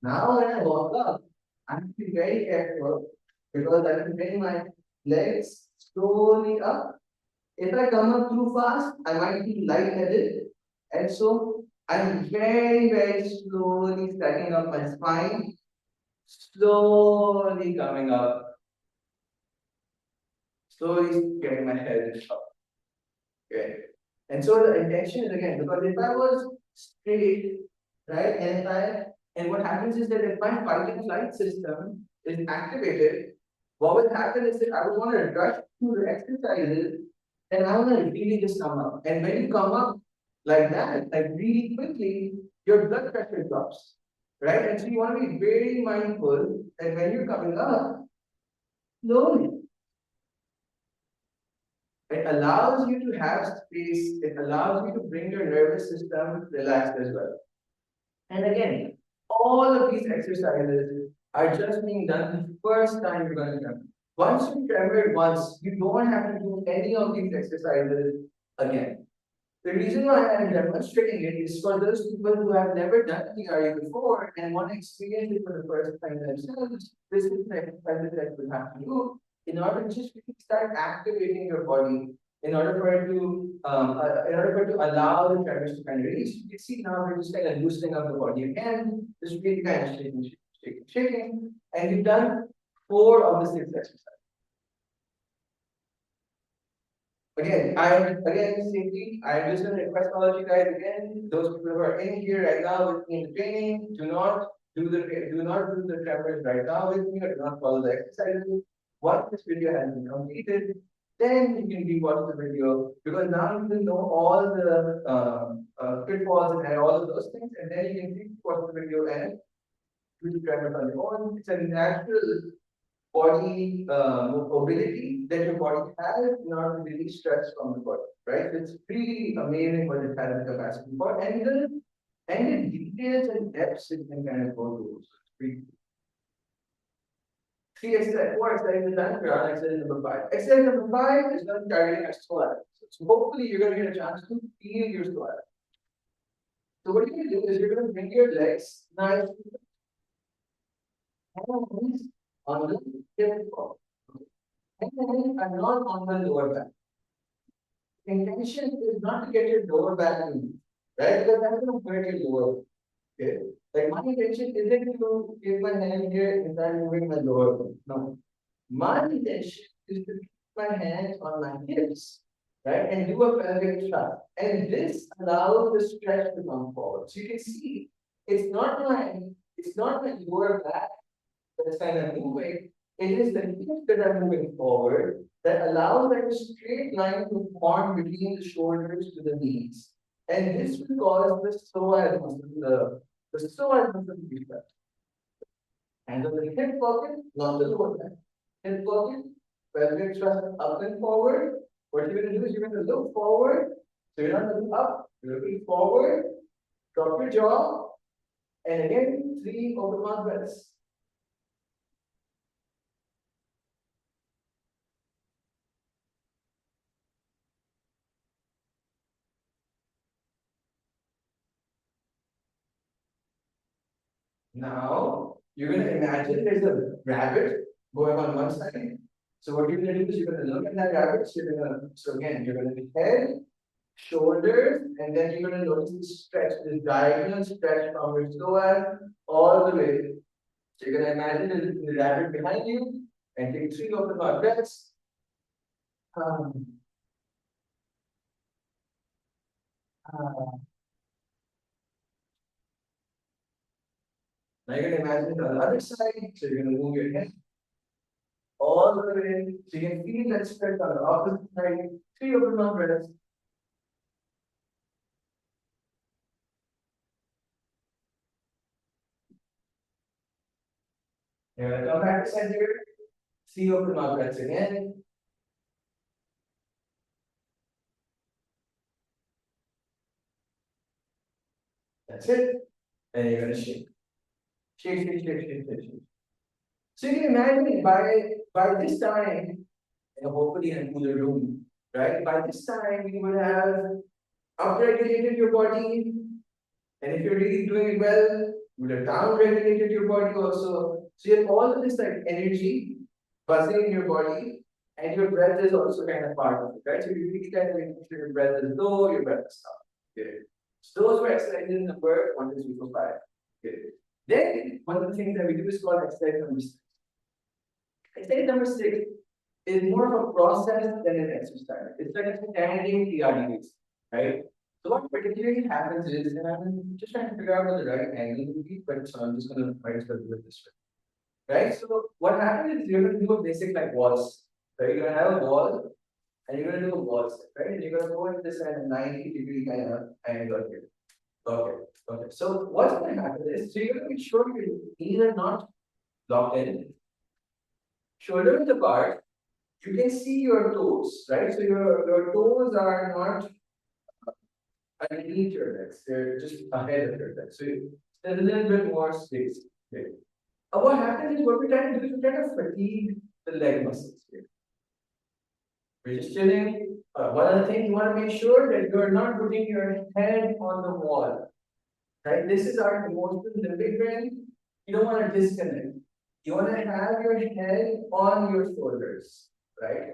Now when I walk up, I have to be very careful because I have to bring my legs slowly up. If I come up too fast, I might feel lightheaded. And so I'm very, very slowly stacking up my spine, slowly coming up, slowly getting my head up. Okay. And so the intention is again, because if I was straight, right, and what happens is that if my fight and flight system is activated, what will happen is that I would want to rush through the exercises and I want to really just come up. And when you come up like that, like really quickly, your blood pressure drops, right? And so you want to be very mindful that when you're coming up, slowly. It allows you to have space. It allows you to bring your nervous system relaxed as well. And again, all of these exercises are just being done the first time you're going to come. Once you tremor once, you don't have to do any of these exercises again. The reason why I'm demonstrating it is for those people who have never done PRE before and want to experience it for the first time themselves. This is an exercise that you have to do in order to just really start activating your body. In order for it to allow the tremors to kind of release. You can see now we're just kind of loosening up the body again, just really kind of shaking, and you've done 4 of the 6 exercises. Again, safety. I'm just going to request all of you guys again, those people who are in here right now with me in the training, do not do the tremors right now with me, or do not follow the exercises. Once this video has been completed, then you can rewatch the video, because now you will know all the pitfalls and all of those things, and then you can watch the video and do the tremors on your own. It's a natural body mobility that your body has in order to release stress from the body, right? It's really amazing what it has the capacity for, and the details and depths it can kind of go to. So it's pretty. 4 exercises done. We're on exercise number 5. Exercise number 5 is going to be targeting our squat. So hopefully you're going to get a chance to feel your squat. So what you're going to do is you're going to bring your legs nice on the hip wall. And not on the lower back. Intention is not to get your lower back moving, right? Because that's going to hurt your lower back. Okay. Like my intention isn't to keep my hand here and start moving my lower back. No. My intention is to keep my hands on my hips, right? And do a pelvic thrust. And this allows the stretch to come forward. So you can see it's not my lower back that's kind of moving. It is the hips that are moving forward that allows like a straight line to form between the shoulders to the knees. And this will cause the psoas muscle, the psoas muscle to be stretched. And on the hip pocket, not the lower back. Hip pocket, pelvic thrust up and forward. What you're going to do is you're going to look forward. So you're not looking up, you're looking forward, drop your jaw, and again, 3 open mouth breaths. Now, you're going to imagine there's a rabbit going on one side. So what you're going to do is you're going to look at that rabbit. So again, you're going to be head, shoulders, and then you're going to notice the stretch, this diagonal stretch from your psoas all the way. So you're going to imagine the rabbit behind you and take 3 open mouth breaths. Now you're going to imagine the other side. So you're going to move your head all the way. So you can feel that stretch on the opposite side. 3 open mouth breaths. You're going to come back to center. 3 open mouth breaths again. That's it. And you're going to shake. Shake. So you can imagine by this time, and hopefully in a cooler room, right? By this time, you would have upregulated your body. And if you're really doing it well, you would have downregulated your body also. So you have all of this like energy buzzing in your body, and your breath is also kind of part of it, right? So you really kind of making sure your breath is low, your breath is up. Okay. So those were exercises number 1, 2, 3, 4, 5. Okay. Then one of the things that we do is called exercise number 6. Exercise number 6 is more of a process than an exercise. It's like a standing TRD, right? So what particularly happens is, and I'm just trying to figure out what the right angle would be, but so I'm just going to try to do it this way, right? So what happens is you're going to do a basic like waltz, right? You're going to have a wall, and you're going to do a waltz, right? And you're going to go into this kind of 90-degree kind of angle here. Okay. So what's going to happen is, so you're going to be sure your knees are not locked in, shoulder width apart. You can see your toes, right? So your toes are not underneath your legs; they're just ahead of your legs. So there's a little bit more space. Okay. What happens is what we're trying to do is we're trying to fatigue the leg muscles here. We're just chilling. One other thing, you want to make sure that you're not putting your head on the wall. Right? This is our emotional limbic brain. You don't want to disconnect. You want to have your head on your shoulders, right?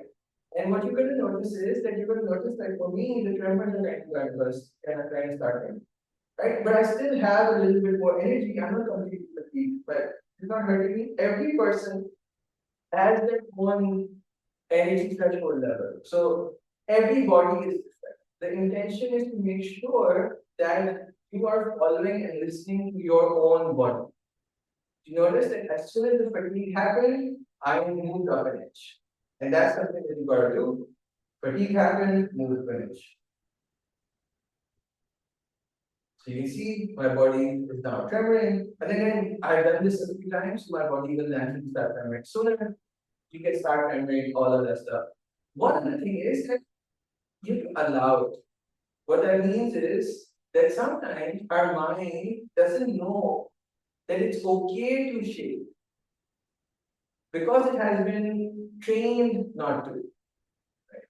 And what you're going to notice is that you're going to notice that for me, the tremors are kind of starting, right? But I still have a little bit more energy. I'm not completely fatigued, but it's not hurting me. Every person has their own energy threshold level. So every body is different. The intention is to make sure that you are following and listening to your own body. You notice that as soon as the fatigue happened, I moved up an inch. And that's something that you gotta do. Fatigue happened, move up an inch. So you can see my body is now tremoring. And again, I've done this a few times, so my body will naturally start tremoring sooner. You can start tremoring, all of that stuff. One other thing is that you have to allow it. What that means is that sometimes our mind doesn't know that it's okay to shake because it has been trained not to. Right?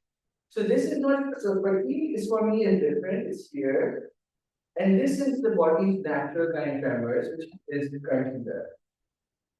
So this is not, so fatigue is for me is different, it's here. And this is the body's natural kind of tremors, which is currently there.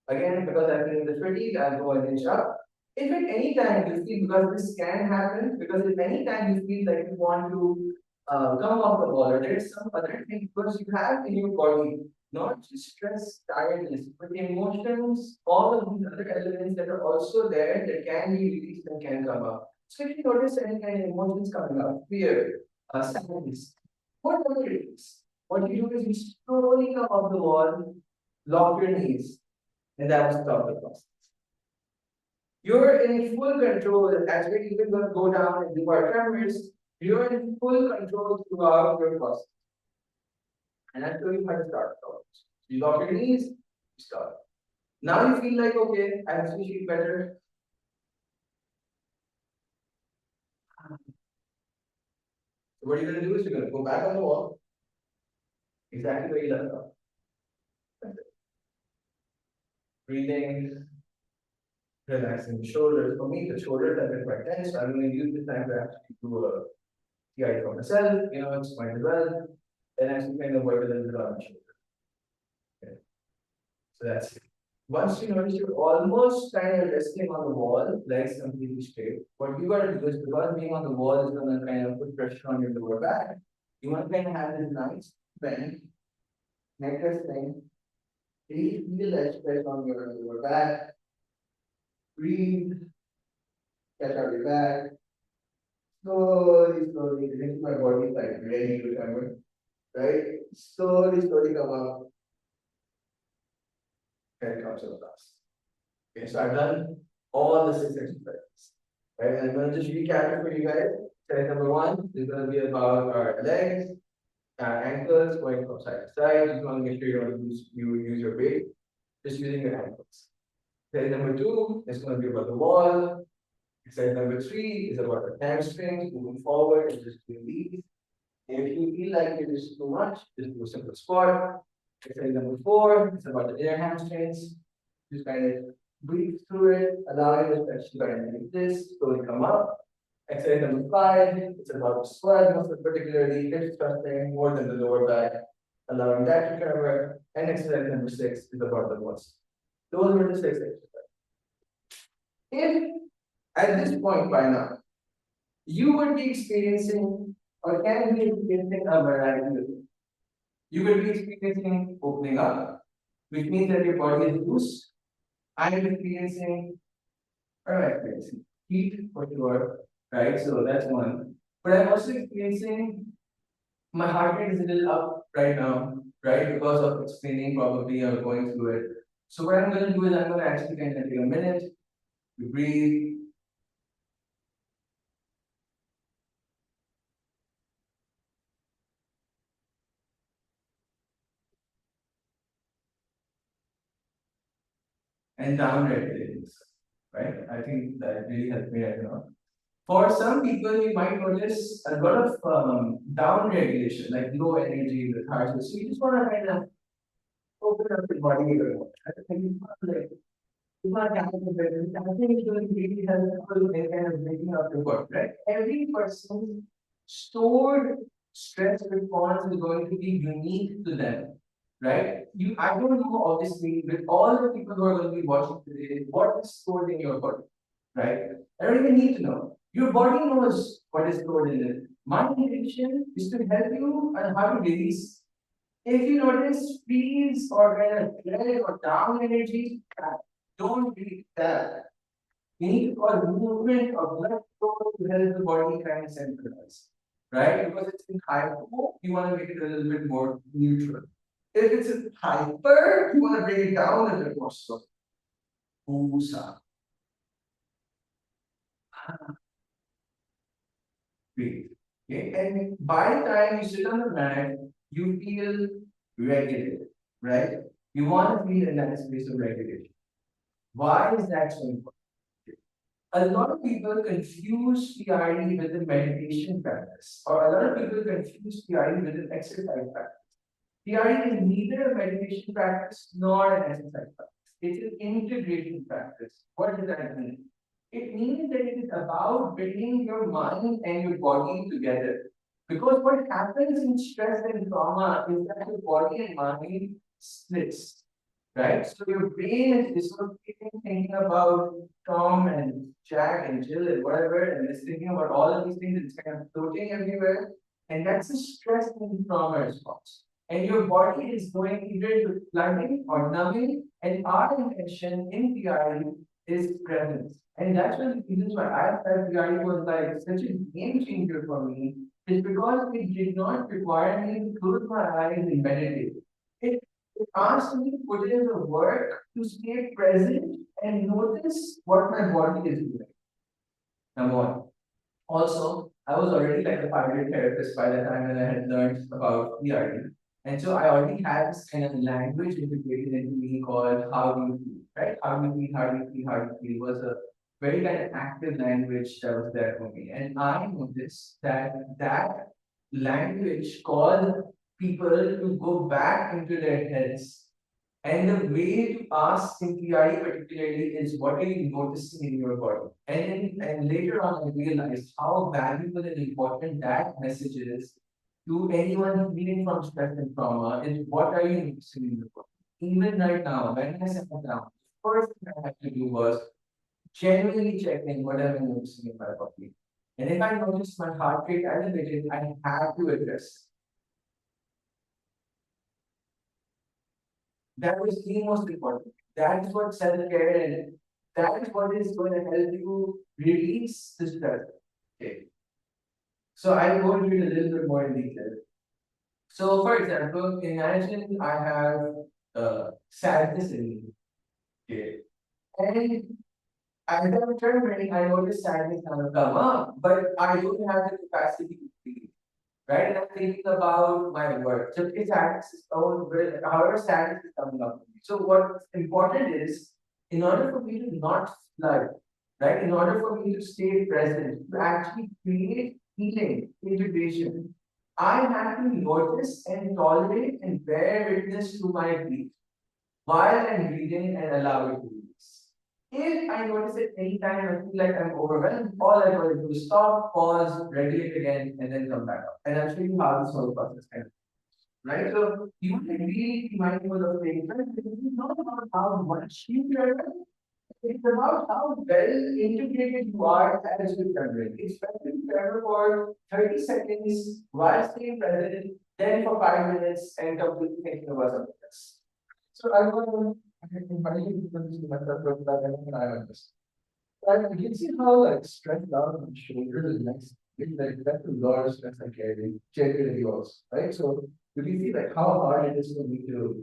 Again, because I've been in the fatigue, I'll go an inch up. If at any time you feel, because this can happen, because if any time you feel like you want to come off the wall, or there is some other thing, because you have in your body not just stress, tiredness, but emotions, all of these other elements that are also there that can be released and can come up. So if you notice any kind of emotions coming up, fear, sadness, whatever it is, what you do is you slowly come off the wall, lock your knees, and that will stop the process. You're in full control as we're even going to go down and do our tremors. You're in full control throughout your process. And I'll show you how to start. You lock your knees, you start. Now you feel like, okay, I actually feel better. So what you're going to do is you're going to go back on the wall, exactly where you left off. Breathing, relaxing the shoulders. For me, the shoulders have been quite tense, so I'm going to use this time to actually do a TI for myself. You know, it's quite well. Then actually kind of work a little bit on the shoulder. Okay. So that's it. Once you notice you're almost kind of resting on the wall, legs completely straight, what you got to do is, because being on the wall is going to kind of put pressure on your lower back, you want to kind of have this nice bend, neck resting, really feel that stress on your lower back, breathe, catch out your back, slowly, slowly, I think my body is like ready to recover, right? Slowly, slowly come up, and come to the last. Okay, so I've done all the 6 exercises, right? And I'm going to just recap it for you guys. Exercise number 1 is going to be about our legs, our ankles, going from side to side. You just want to make sure you don't use your weight, just using your ankles. Exercise number 2 is going to be about the wall. Exercise number 3 is about the hamstrings, moving forward and just doing these. And if you feel like it is too much, just do a simple squat. Exercise number 4 is about the inner hamstrings. Just kind of breathe through it, allowing the stretch to kind of like this, slowly come up. Exercise number 5, it's about the squat muscle, particularly hip thrusting more than the lower back, allowing that to recover. And exercise number 6 is about the muscle. Those were the 6 exercises. If at this point by now, you would be experiencing or can be experiencing a variety of things. You will be experiencing opening up, which means that your body is loose. I am experiencing, or I'm experiencing heat for sure, right? So that's one. But I'm also experiencing my heart rate is a little up right now, right? Because of explaining probably or going through it. So what I'm going to do is I'm going to actually kind of take a minute, you breathe. And down regulating, right? I think that really helped me right now. For some people, you might notice a lot of down regulation, like low energy with heart. So you just want to kind of open up the body a little more. I think like I think it's going to be really helpful in kind of making up the work, right? Every person's stored stress response is going to be unique to them, right? I don't know, obviously, with all the people who are going to be watching today, what is stored in your body, right? I don't even need to know. Your body knows what is stored in it. My intention is to help you on how to release. If you notice freeze or kind of dread or down energy, don't be that. You need to call movement or blood flow to help the body kind of centralize, right? Because it's in hypo, you want to make it a little bit more neutral. If it's in hyper, you want to bring it down a bit more. So, pusa. Breathe. Okay, and by the time you sit on the mat, you feel regulated, right? You want to feel in that space of regulation. Why is that so important? A lot of people confuse PRE with a meditation practice, or a lot of people confuse PRE with an exercise practice. PRE is neither a meditation practice nor an exercise practice. It's an integration practice. What does that mean? It means that it is about bringing your mind and your body together. Because what happens in stress and trauma is that your body and mind splits, right? So your brain is dissociating, thinking about Tom and Jack and Jill and whatever, and it's thinking about all of these things. It's kind of floating everywhere, and that's a stress and trauma response. And your body is going either to flooding or numbing. And our intention in PRE is presence. And that's one of the reasons why I felt PRE was like such a game changer for me, is because it did not require me to close my eyes and meditate. It asked me to put in the work to stay present and notice what my body is doing. Number one. Also, I was already like a 5 year therapist by the time when I had learned about PRE. And so I already had this kind of language integrated into me called how do you feel, right? How do you feel, how do you feel, how do you feel was a very kind of active language that was there for me. And I noticed that that language called people to go back into their heads, and the way to ask in PRE particularly is what are you noticing in your body? And later on, I realized how valuable and important that message is to anyone feeling from stress and trauma is what are you noticing in your body? Even right now, when I sat down, the first thing I had to do was genuinely check in what am I noticing in my body. And if I notice my heart rate elevated, I have to address. That is the most important. That is what self-care is. That is what is going to help you release the stress. Okay. So I'll go into it a little bit more in detail. So, for example, imagine I have sadness in me. Okay. And as I'm turning, I notice sadness gonna come up, but I don't have the capacity to feel, right? And I'm thinking about my work. So it's sadness is however sadness is coming up. So what's important is, in order for me to not flood, right? In order for me to stay present, to actually create healing, integration, I have to notice and tolerate and bear witness to my grief while I'm breathing and allow it to release. If I notice it anytime I feel like I'm overwhelmed, all I got to do is stop, pause, regulate again, and then come back up. And I'll show you how this whole process can, right? So you can really be mindful of things. Right? It's not about how much you care, it's about how well integrated you are as you travel. It's better to travel for 30 seconds while staying present than for 5 minutes and completely thinking about something else. So I want to invite you to this method of that and I understand. And you can see how like strength down on the shoulder is nice. It's like that's a lot of stress I carry, generally also, right? So you can see like how hard it is for me to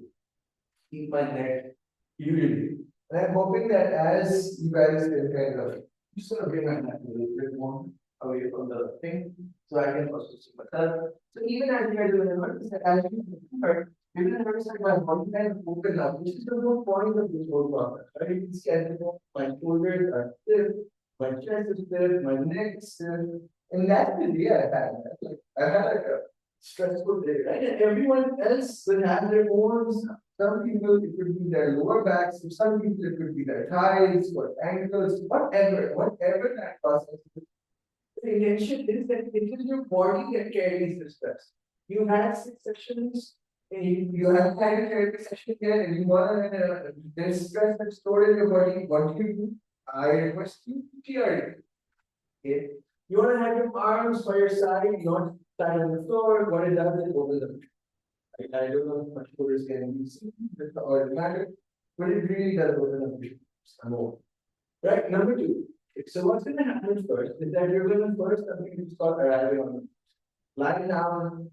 keep my neck usually. And I'm hoping that as you guys can kind of just sort of bring my neck a little bit more away from the thing, so I can also see myself. So even as you guys do notice that as you remember, you will notice that my body kind of open up, which is the whole point of this whole process. Right? You can see as you know, my shoulders are stiff, my chest is stiff, my neck is stiff. And that's the day I had. Like I had like a stressful day, right? And everyone else will have their own stuff. some people it could be their lower backs, for some people it could be their thighs or ankles, whatever that process is. The intention is that it is your body that carries the stress. You had 6 sessions, and you have had a therapy session here, and you want to, there's stress that's stored in your body. What do? I request you to clear it. Okay? You want to have your arms by your side, not tied on the floor. What it does is open them. I don't know if my shoulders can be seen or matter, but it really does open up your arms. Right? Number two. So what's going to happen first is that you're going to first something to start arriving on the lie down.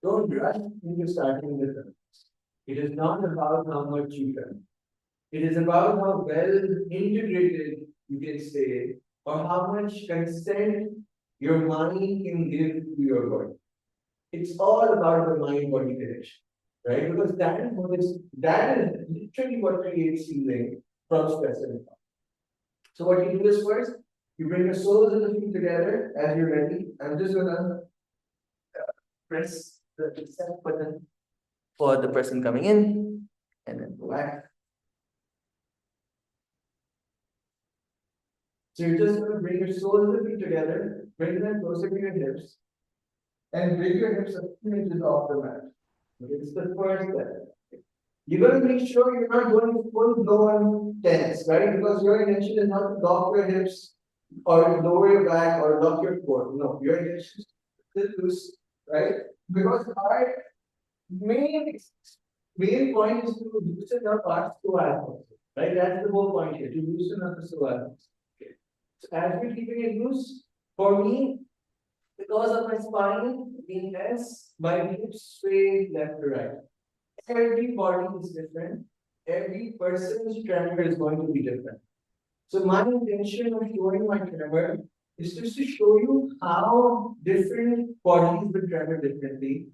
Don't rush into starting the turn. It is not about how much you turn. It is about how well integrated you can stay or how much consent your mind can give to your body. It's all about the mind-body connection, right? Because that is literally what creates healing from stress and trauma. So what you do is first, you bring your soles of the feet together as you're ready. I'm just gonna press the accept button for the person coming in, and then go back. So you're just gonna bring your soles of the feet together, bring them closer to your hips, and bring your hips a few inches off the mat. Okay, it's the first step. You got to make sure you're not going full blown tense, right? Because your intention is not to lock your hips or lower your back or lock your core. No, your intention is to loose, right? Because our main point is to loosen up our psoas, right? That's the whole point here, to loosen up the psoas. Okay. So as we're keeping it loose, for me, because of my spine being S, my hips sway left to right. Every body is different. Every person's tremor is going to be different. So my intention of showing my tremor is just to show you how different bodies will tremor differently.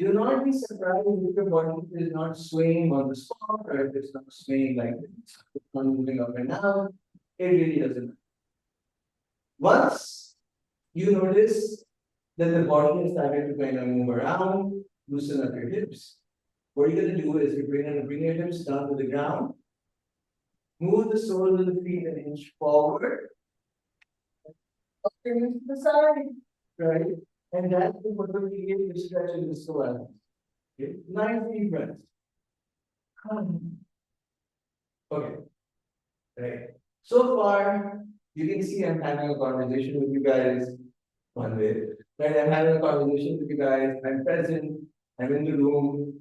Do not be surprised if your body is not swaying on the spot or if it's not swaying like this, it's not moving up and down. It really doesn't matter. Once you notice that the body is starting to kind of move around, loosen up your hips. What you're going to do is you bring your hips down to the ground, move the soles of the feet an inch forward, up to the side, right? And that's what will create the stretch in the psoas. Okay, nice deep breaths. Okay, right. So far, you can see I'm having a conversation with you guys one way. Right, I'm having a conversation with you guys. I'm present. I'm in the room.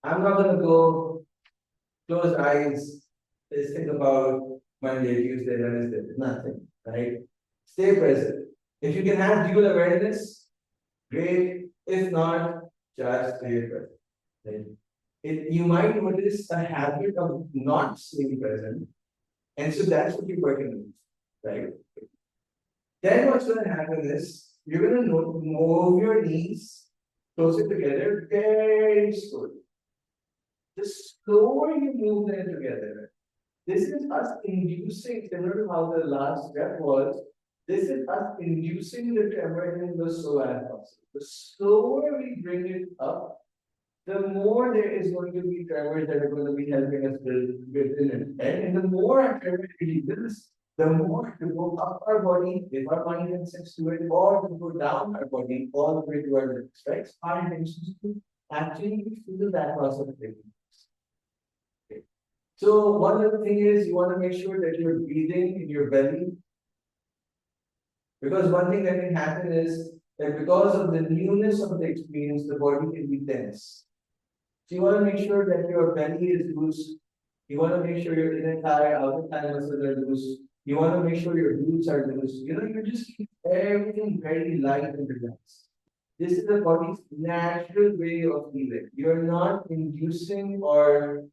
I'm not gonna go close eyes, just think about Monday, Tuesday, Wednesday, nothing, right? Stay present. If you can have dual awareness, great. If not, just stay present. Right? You might notice a habit of not staying present, and so that's what you're working with, right? Then what's going to happen is you're going to move your knees closer together very slowly. The slower you move them together, this is us inducing, similar to how the last step was, this is us inducing the tremor in the psoas muscle. The slower we bring it up, the more there is going to be tremors that are going to be helping us build within it. And the more our tremor really builds, the more to go up our body, if our mind consents to it, or to go down our body all the way to our lips, right? Our intention is to actually feel that process of taking. Okay. So one other thing is you want to make sure that you're breathing in your belly. Because one thing that can happen is that because of the newness of the experience, the body can be tense. So you want to make sure that your belly is loose. You want to make sure your inner thigh, outer thigh muscles are loose. You want to make sure your glutes are loose. You just keep everything very light and relaxed. This is the body's natural way of healing. You're not inducing or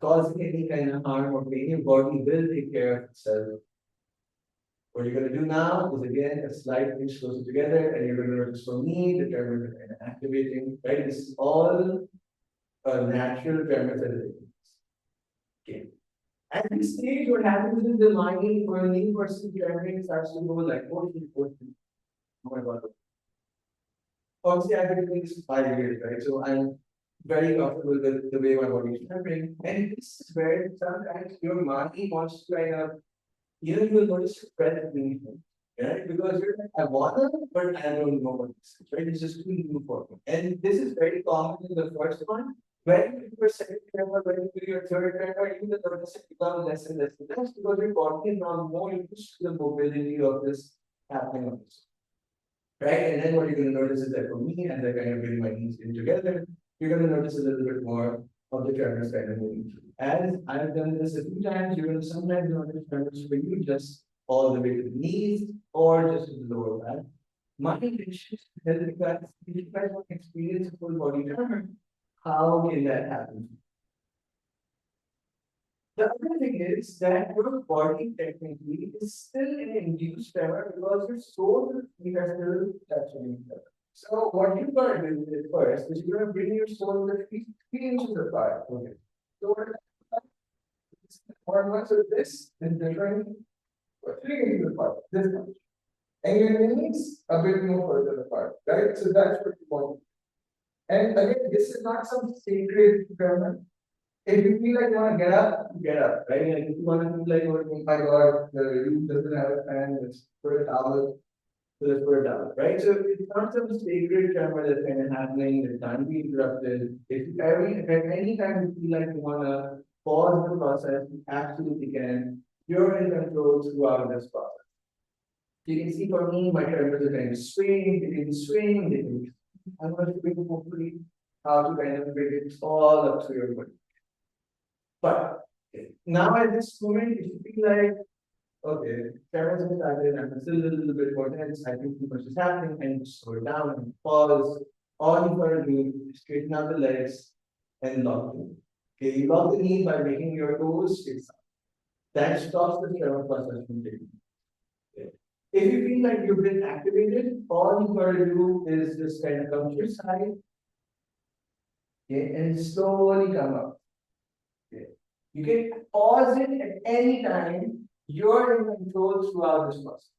causing any kind of harm or pain. Your body will take care of itself. What you're going to do now is again a slight inch closer together, and you're going to notice for me the tremor kind of activating. Right, this is all natural tremor that okay. At this stage, what happens is the mind for a new person trembling starts to go like 14. Oh my god. Obviously, I've been doing this for 5 years, right? So I'm very comfortable with the way my body is trembling. And this is where sometimes your mind wants to kind of, you will notice breath being right? Because you're like, I wanna, but I don't know what this is, right? It's just too new for me. And this is very common in the first one. When you do your second tremor, when you do your third tremor, even the notice becomes less and less and less because your body is now more used to the mobility of this happening on this, right? And then what you're going to notice is that for me, as I kind of bring my knees in together, you're going to notice a little bit more of the tremors kind of moving through. As I've done this a few times, you're going to sometimes notice tremors for you just all the way to the knees or just to the lower back. My intention is that if you guys want to experience a full body tremor, how can that happen? The other thing is that your body technically is still in induced tremor because your soul and feet are still touching each other. So what you're going to do is first is you're going to bring your soul and feet 3 inches apart. Okay. So what much of this is different? 3 inches apart. This much. And your knees a bit more further apart, right? So that's what you want. And again, this is not some sacred tremor. If you feel like you want to get up, right? And if you want to feel like, oh my God, the room doesn't have a fan, let's put a towel, so let's put a towel, right? So it's not some sacred tremor that's kind of happening, that can't be interrupted. If at any time you feel like you want to pause the process, you absolutely can. You're in control throughout this process. You can see for me, my tremors are kind of swaying, they can swing, they can. I'm going to bring hopefully how to kind of bring it all up to your body. But now at this moment, if you feel like, okay, cameras have started, I'm still a little bit more tense, I think too much is happening, and just slow down and pause. All you gotta do is straighten out the legs and lock the knee. Okay, you lock the knee by making your toes face up. That stops the tremor process from taking. Okay. If you feel like you've been activated, all you gotta do is just kind of come to your side, okay, and slowly come up. Okay. You can pause it at any time. You're in control throughout this process.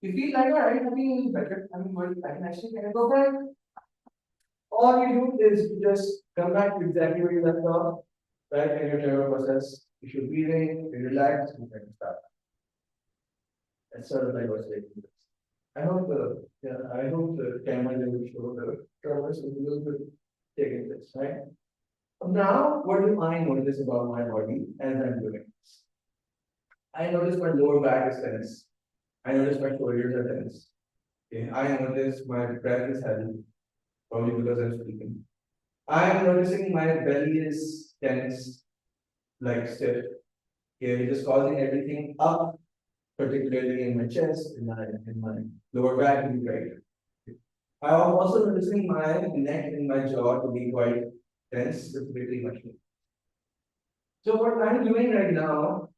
You feel like, all right, I'm feeling better. I'm going back. Actually, can I go back? All you do is just come back to exactly where you left off, right? And your tremor process. If you're breathing, you relax, you can start. That's sort of like what's taking place. I hope the camera will show the tremors a little bit taking place, right? Now, what do I notice about my body as I'm doing this? I notice my lower back is tense. I notice my shoulders are tense. Okay. I notice my breath is heavy, probably because I'm speaking. I'm noticing my belly is tense, like stiff. Okay, which is causing everything up, particularly in my chest, in my lower back, and right. I'm also noticing my neck and my jaw to be quite tense, specifically my chin. So what I'm doing right now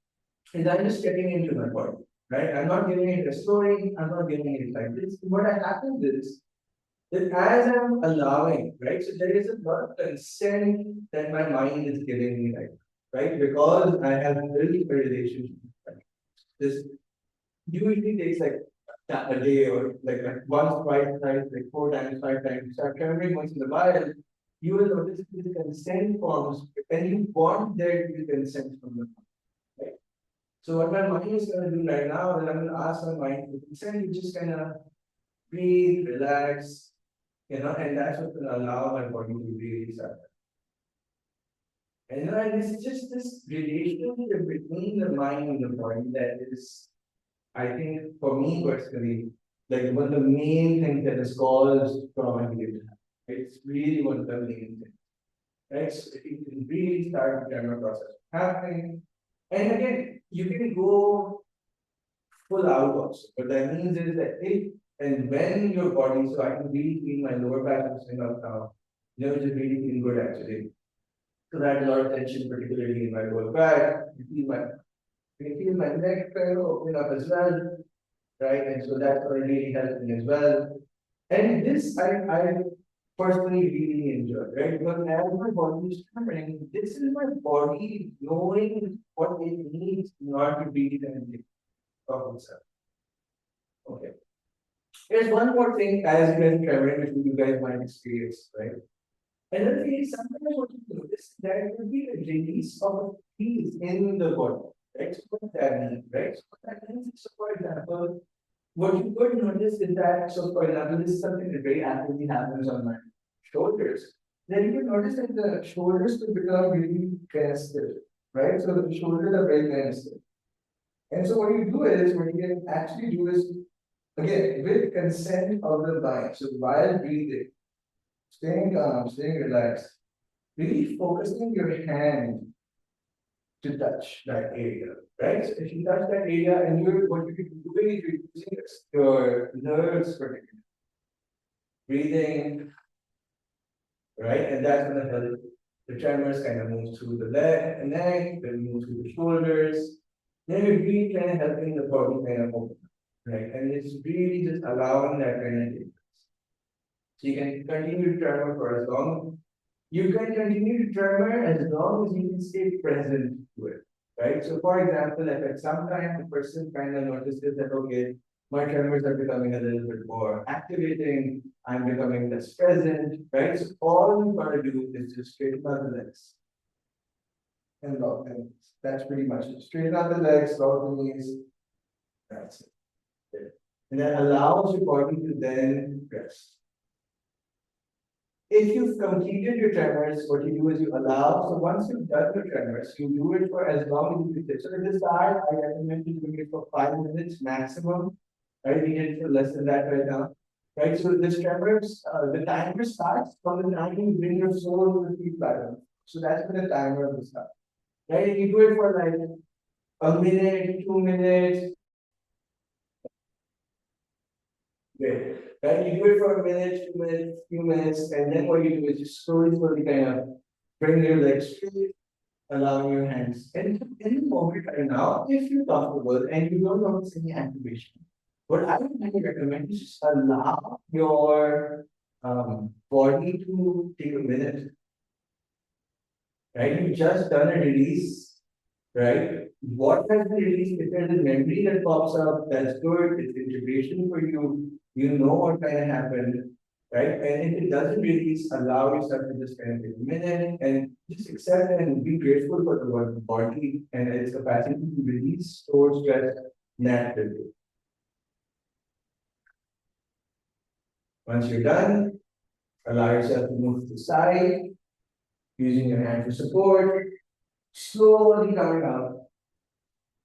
is I'm just getting into my body, right? I'm not giving it a story. I'm not giving it like this. What happens is that as I'm allowing, right? So there is a lot of consent that my mind is giving me right? Because I have built a relationship. Right? This usually takes like a day or like once, twice, thrice, like 4 times, 5 times. Start remembering once in a while. You will notice the consent forms, and you want there to be consent from the mind, right? So what my mind is going to do right now is I'm going to ask my mind to consent. You just kind of breathe, relax, and that's what's going to allow my body to really start. And it's just this relationship between the mind and the body that is, I think, for me personally, like one of the main things that is caused trauma behavior. It's really one of the main things. Right? So if you can really start the camera process happening, and again, you can go full out also. What that means is that if and when your body, so I can really feel my lower back loosening up now, which is really feeling good actually. So I had a lot of tension, particularly in my lower back. You can feel my neck kind of open up as well, right? And so that's going to really help me as well. And this I personally really enjoy, right? Because as my body is trembling, this is my body knowing what it needs in order to breathe and take of itself. Okay. There's one more thing as you guys trembling, which you guys might experience, right? Another thing is sometimes what you notice there will be a release of fees in the body, right? So what that means, right? So what that means is, so for example, what you could notice is that, so for example, this is something that very actively happens on my shoulders. Then you can notice that the shoulders could become really kind of stiff, right? So the shoulders are very kind of stiff. And so what you do is, what you can actually do is, again, with consent of the mind. So while breathing, staying calm, staying relaxed, really focusing your hand to touch that area, right? So if you touch that area and you're what you're doing is you're using your nerves for breathing, right? And that's gonna help the tremors kind of move through the leg and neck, then move through the shoulders. Then you're really kind of helping the body kind of open, right? And it's really just allowing that kind of take place. So you can continue to tremor for as long you can continue to tremor as long as you can stay present to it, right? So, for example, if at some time the person kind of notices that, okay, my tremors are becoming a little bit more activating, I'm becoming less present, right? So, all you gotta do is just straighten out the legs and lock the knees. That's pretty much it. Straighten out the legs, lock the knees. That's it. And that allows your body to then rest. If you've completed your tremors, what you do is you allow, so once you've done your tremors, you do it for as long as you did. So at the start, I recommend you doing it for 5 minutes maximum, right? We did it for less than that right now, right? So this tremors, the timer starts from the time you bring your soul to the sleep pattern. So that's when the timer will start, right? And you do it for like a minute, 2 minutes, great. Right? You do it for a minute, 2 minutes, few minutes, and then what you do is just slowly kind of bring your legs straight, allowing your hands. And in the moment right now, if you're comfortable and you don't notice any activation, what I would highly recommend is just allow your body to take a minute, right? You've just done a release, right? What has been released? If there's a memory that pops up, that's good. It's integration for you. You know what kind of happened, right? And if it doesn't release, allow yourself to just kind of take a minute and just accept and be grateful for the body and its capacity to release stored stress naturally. Once you're done, allow yourself to move to the side, using your hand for support, slowly coming out.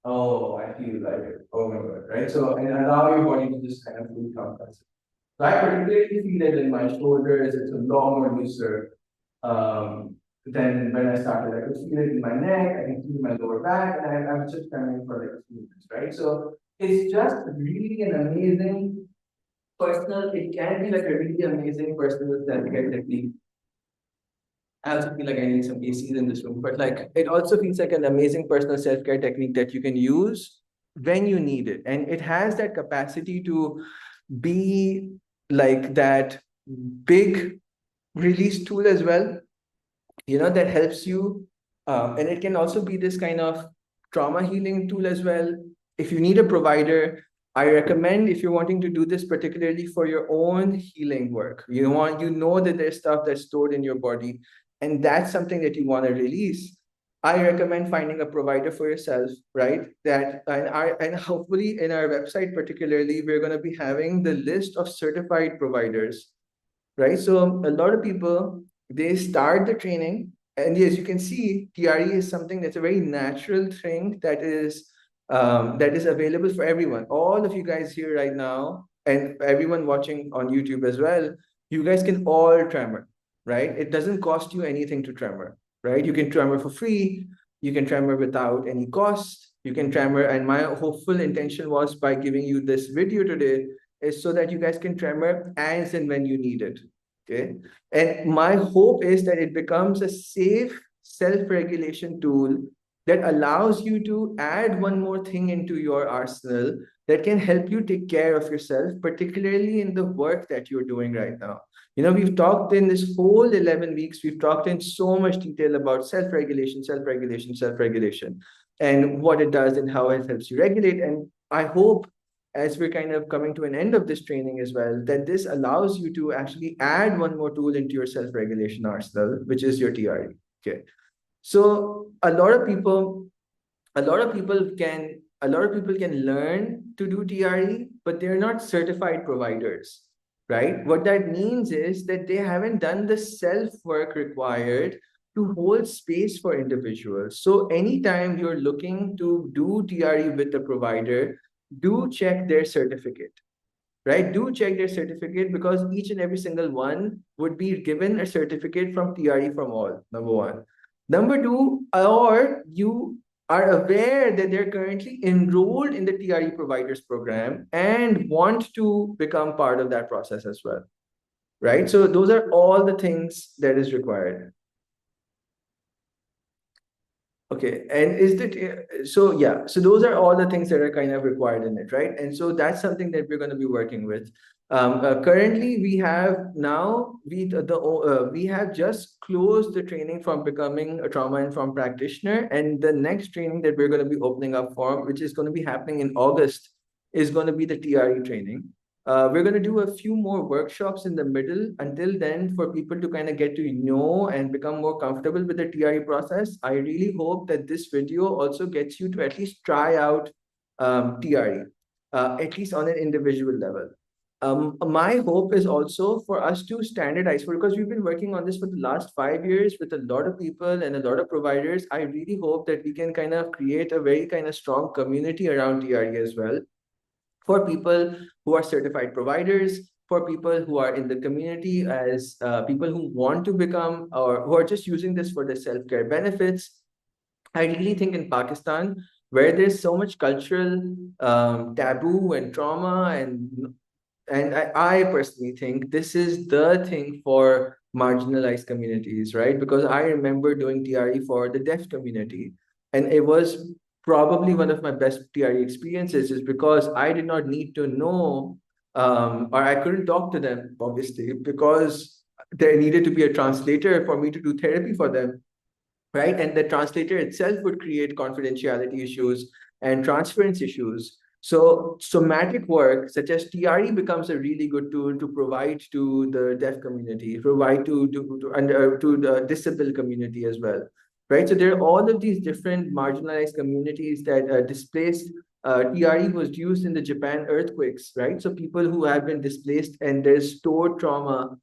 Oh, I feel lighter. Oh my God, right? So, and allow your body to just kind of fully compensate. So I particularly feel it in my shoulders. It's a lot more looser than when I started. I could feel it in my neck. I can feel my lower back, and I was just training for like a few minutes, right? So it's just really an amazing personal. It can be like a really amazing personal self-care technique. I also feel like I need some ACs in this room, but like it also feels like an amazing personal self-care technique that you can use when you need it. And it has that capacity to be like that big release tool as well, that helps you. And it can also be this kind of trauma healing tool as well. If you need a provider, I recommend if you're wanting to do this particularly for your own healing work, that there's stuff that's stored in your body, and that's something that you want to release. I recommend finding a provider for yourself, right? And hopefully in our website particularly, we're going to be having the list of certified providers, right? So a lot of people, they start the training, and as you can see, TRE is something that's a very natural thing that is available for everyone. All of you guys here right now, and everyone watching on YouTube as well, you guys can all tremor, right? It doesn't cost you anything to tremor, right? You can tremor for free. You can tremor without any cost. You can tremor, and my hopeful intention was by giving you this video today is so that you guys can tremor as and when you need it. Okay. And my hope is that it becomes a safe self-regulation tool that allows you to add one more thing into your arsenal that can help you take care of yourself, particularly in the work that you're doing right now. We've talked in this whole 11 weeks, we've talked in so much detail about self-regulation, self-regulation, self-regulation, and what it does and how it helps you regulate. And I hope as we're kind of coming to an end of this training as well, that this allows you to actually add one more tool into your self-regulation arsenal, which is your TRE. Okay. So a lot of people can learn to do TRE, but they're not certified providers, right? What that means is that they haven't done the self work required to hold space for individuals. So anytime you're looking to do TRE with the provider, do check their certificate, right? Do check their certificate, because each and every single one would be given a certificate from TRE from all, number one. Number two, or you are aware that they're currently enrolled in the TRE providers program and want to become part of that process as well, right? So those are all the things that is required. Okay, and is that so? Yeah, so those are all the things that are kind of required in it, right? And so that's something that we're going to be working with. Currently, we have now we have just closed the training from becoming a trauma-informed practitioner, and the next training that we're going to be opening up for, which is going to be happening in August, is going to be the TRE training. We're going to do a few more workshops in the middle until then for people to kind of get to know and become more comfortable with the TRE process. I really hope that this video also gets you to at least try out TRE, at least on an individual level. My hope is also for us to standardize, because we've been working on this for the last 5 years with a lot of people and a lot of providers. I really hope that we can kind of create a very kind of strong community around TRE as well, for people who are certified providers, for people who are in the community as people who want to become or who are just using this for their self-care benefits. I really think in Pakistan, where there's so much cultural taboo and trauma, and I personally think this is the thing for marginalized communities, right? Because I remember doing TRE for the deaf community, and it was probably one of my best TRE experiences, is because I did not need to know, or I couldn't talk to them, obviously, because there needed to be a translator for me to do therapy for them, right? And the translator itself would create confidentiality issues and transference issues. So somatic work, such as TRE, becomes a really good tool to provide to the deaf community, provide to the disabled community as well, right? So there are all of these different marginalized communities that displaced. TRE was used in the Japan earthquakes, right? So people who have been displaced and there's stored trauma,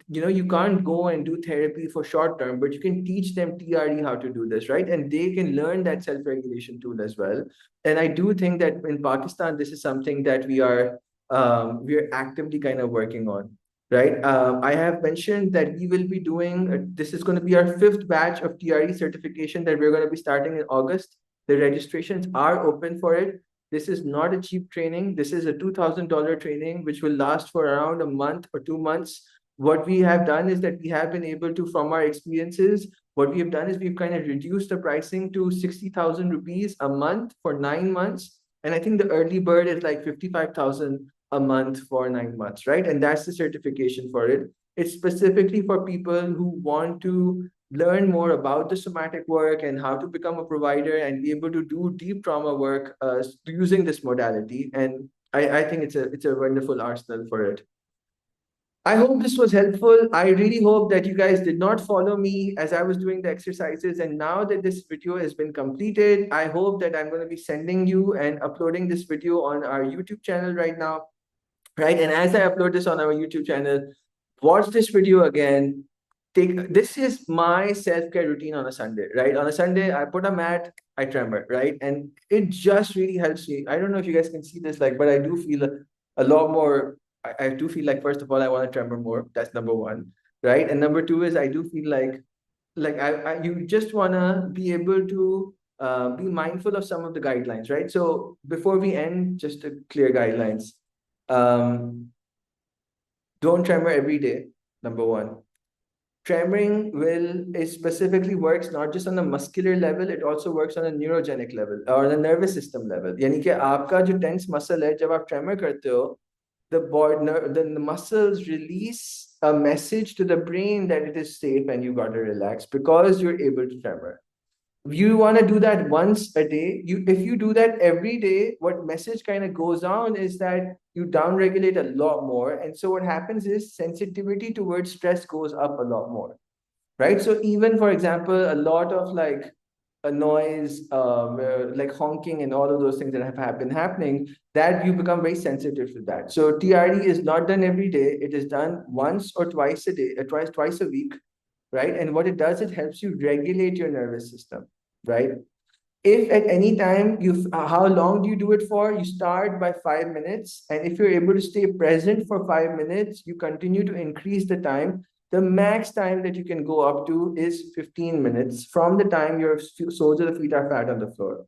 you can't go and do therapy for short term, but you can teach them TRE how to do this, right? And they can learn that self-regulation tool as well. And I do think that in Pakistan, this is something that we are actively kind of working on, right? I have mentioned that we will be doing this is going to be our fifth batch of TRE certification that we're going to be starting in August. The registrations are open for it. This is not a cheap training. This is a $2,000 training, which will last for around a month or 2 months. What we have done is that we have been able to, from our experiences, what we have done is we've kind of reduced the pricing to 60,000 rupees a month for 9 months. And I think the early bird is like 55,000 a month for 9 months, right? And that's the certification for it. It's specifically for people who want to learn more about the somatic work and how to become a provider and be able to do deep trauma work using this modality. And I think it's a wonderful arsenal for it. I hope this was helpful. I really hope that you guys did not follow me as I was doing the exercises. And now that this video has been completed, I hope that I'm going to be sending you and uploading this video on our YouTube channel right now, right? And as I upload this on our YouTube channel, watch this video again. This is my self-care routine on a Sunday, right? On a Sunday, I put a mat, I tremor, right? And it just really helps me. I don't know if you guys can see this, like, but I do feel a lot more. I do feel like, first of all, I want to tremor more. That's number one, right? And number two is I do feel like you just want to be able to be mindful of some of the guidelines, right? So before we end, just a clear guidelines. Um, don't tremor every day, number one. Tremoring it specifically works not just on a muscular level, it also works on a neurogenic level or on a nervous system level. यानी कि आपका जो tense muscle है जब आप tremor करते हो, the muscles release a message to the brain that it is safe and you got to relax because you're able to tremor. You want to do that once a day. If you do that every day, what message kind of goes on is that you downregulate a lot more. And so what happens is sensitivity towards stress goes up a lot more, right? So even, for example, a lot of like a noise, like honking and all of those things that been happening, that you become very sensitive to that. So TRD is not done every day. It is done once or twice a day, twice a week, right? And what it does, it helps you regulate your nervous system, right? If at any time how long do you do it for? You start by 5 minutes, and if you're able to stay present for 5 minutes, you continue to increase the time. The max time that you can go up to is 15 minutes from the time your soles of the feet are flat on the floor.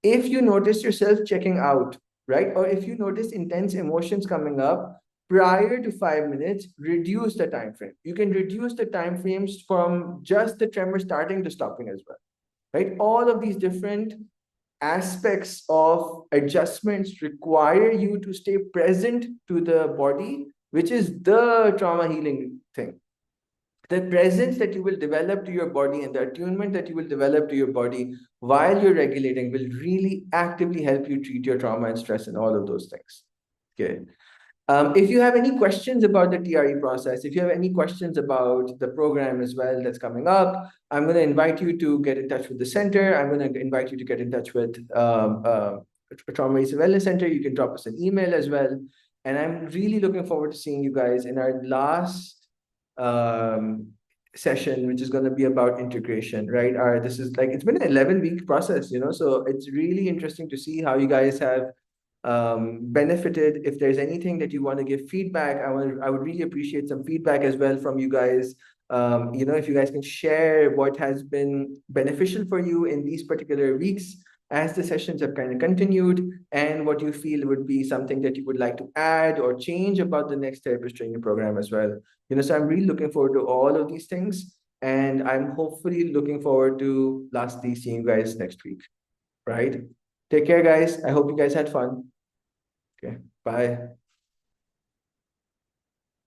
If you notice yourself checking out, right, or if you notice intense emotions coming up prior to 5 minutes, reduce the time frame. You can reduce the time frames from just the tremor starting to stopping as well, right? All of these different aspects of adjustments require you to stay present to the body, which is the trauma healing thing. The presence that you will develop to your body and the attunement that you will develop to your body while you're regulating will really actively help you treat your trauma and stress and all of those things. Okay. If you have any questions about the TRE process, if you have any questions about the program as well that's coming up, I'm going to invite you to get in touch with the center. I'm going to invite you to get in touch with Trauma Medicine Wellness Center. You can drop us an email as well. And I'm really looking forward to seeing you guys in our last um, session, which is going to be about integration, right? This is like, it's been an 11-week process, so it's really interesting to see how you guys have benefited. If there's anything that you want to give feedback, I would really appreciate some feedback as well from you guys. If you guys can share what has been beneficial for you in these particular weeks as the sessions have kind of continued, and what you feel would be something that you would like to add or change about the next therapist training program as well. So I'm really looking forward to all of these things, and I'm hopefully looking forward to lastly seeing you guys next week, right? Take care, guys. I hope you guys had fun. Okay, bye.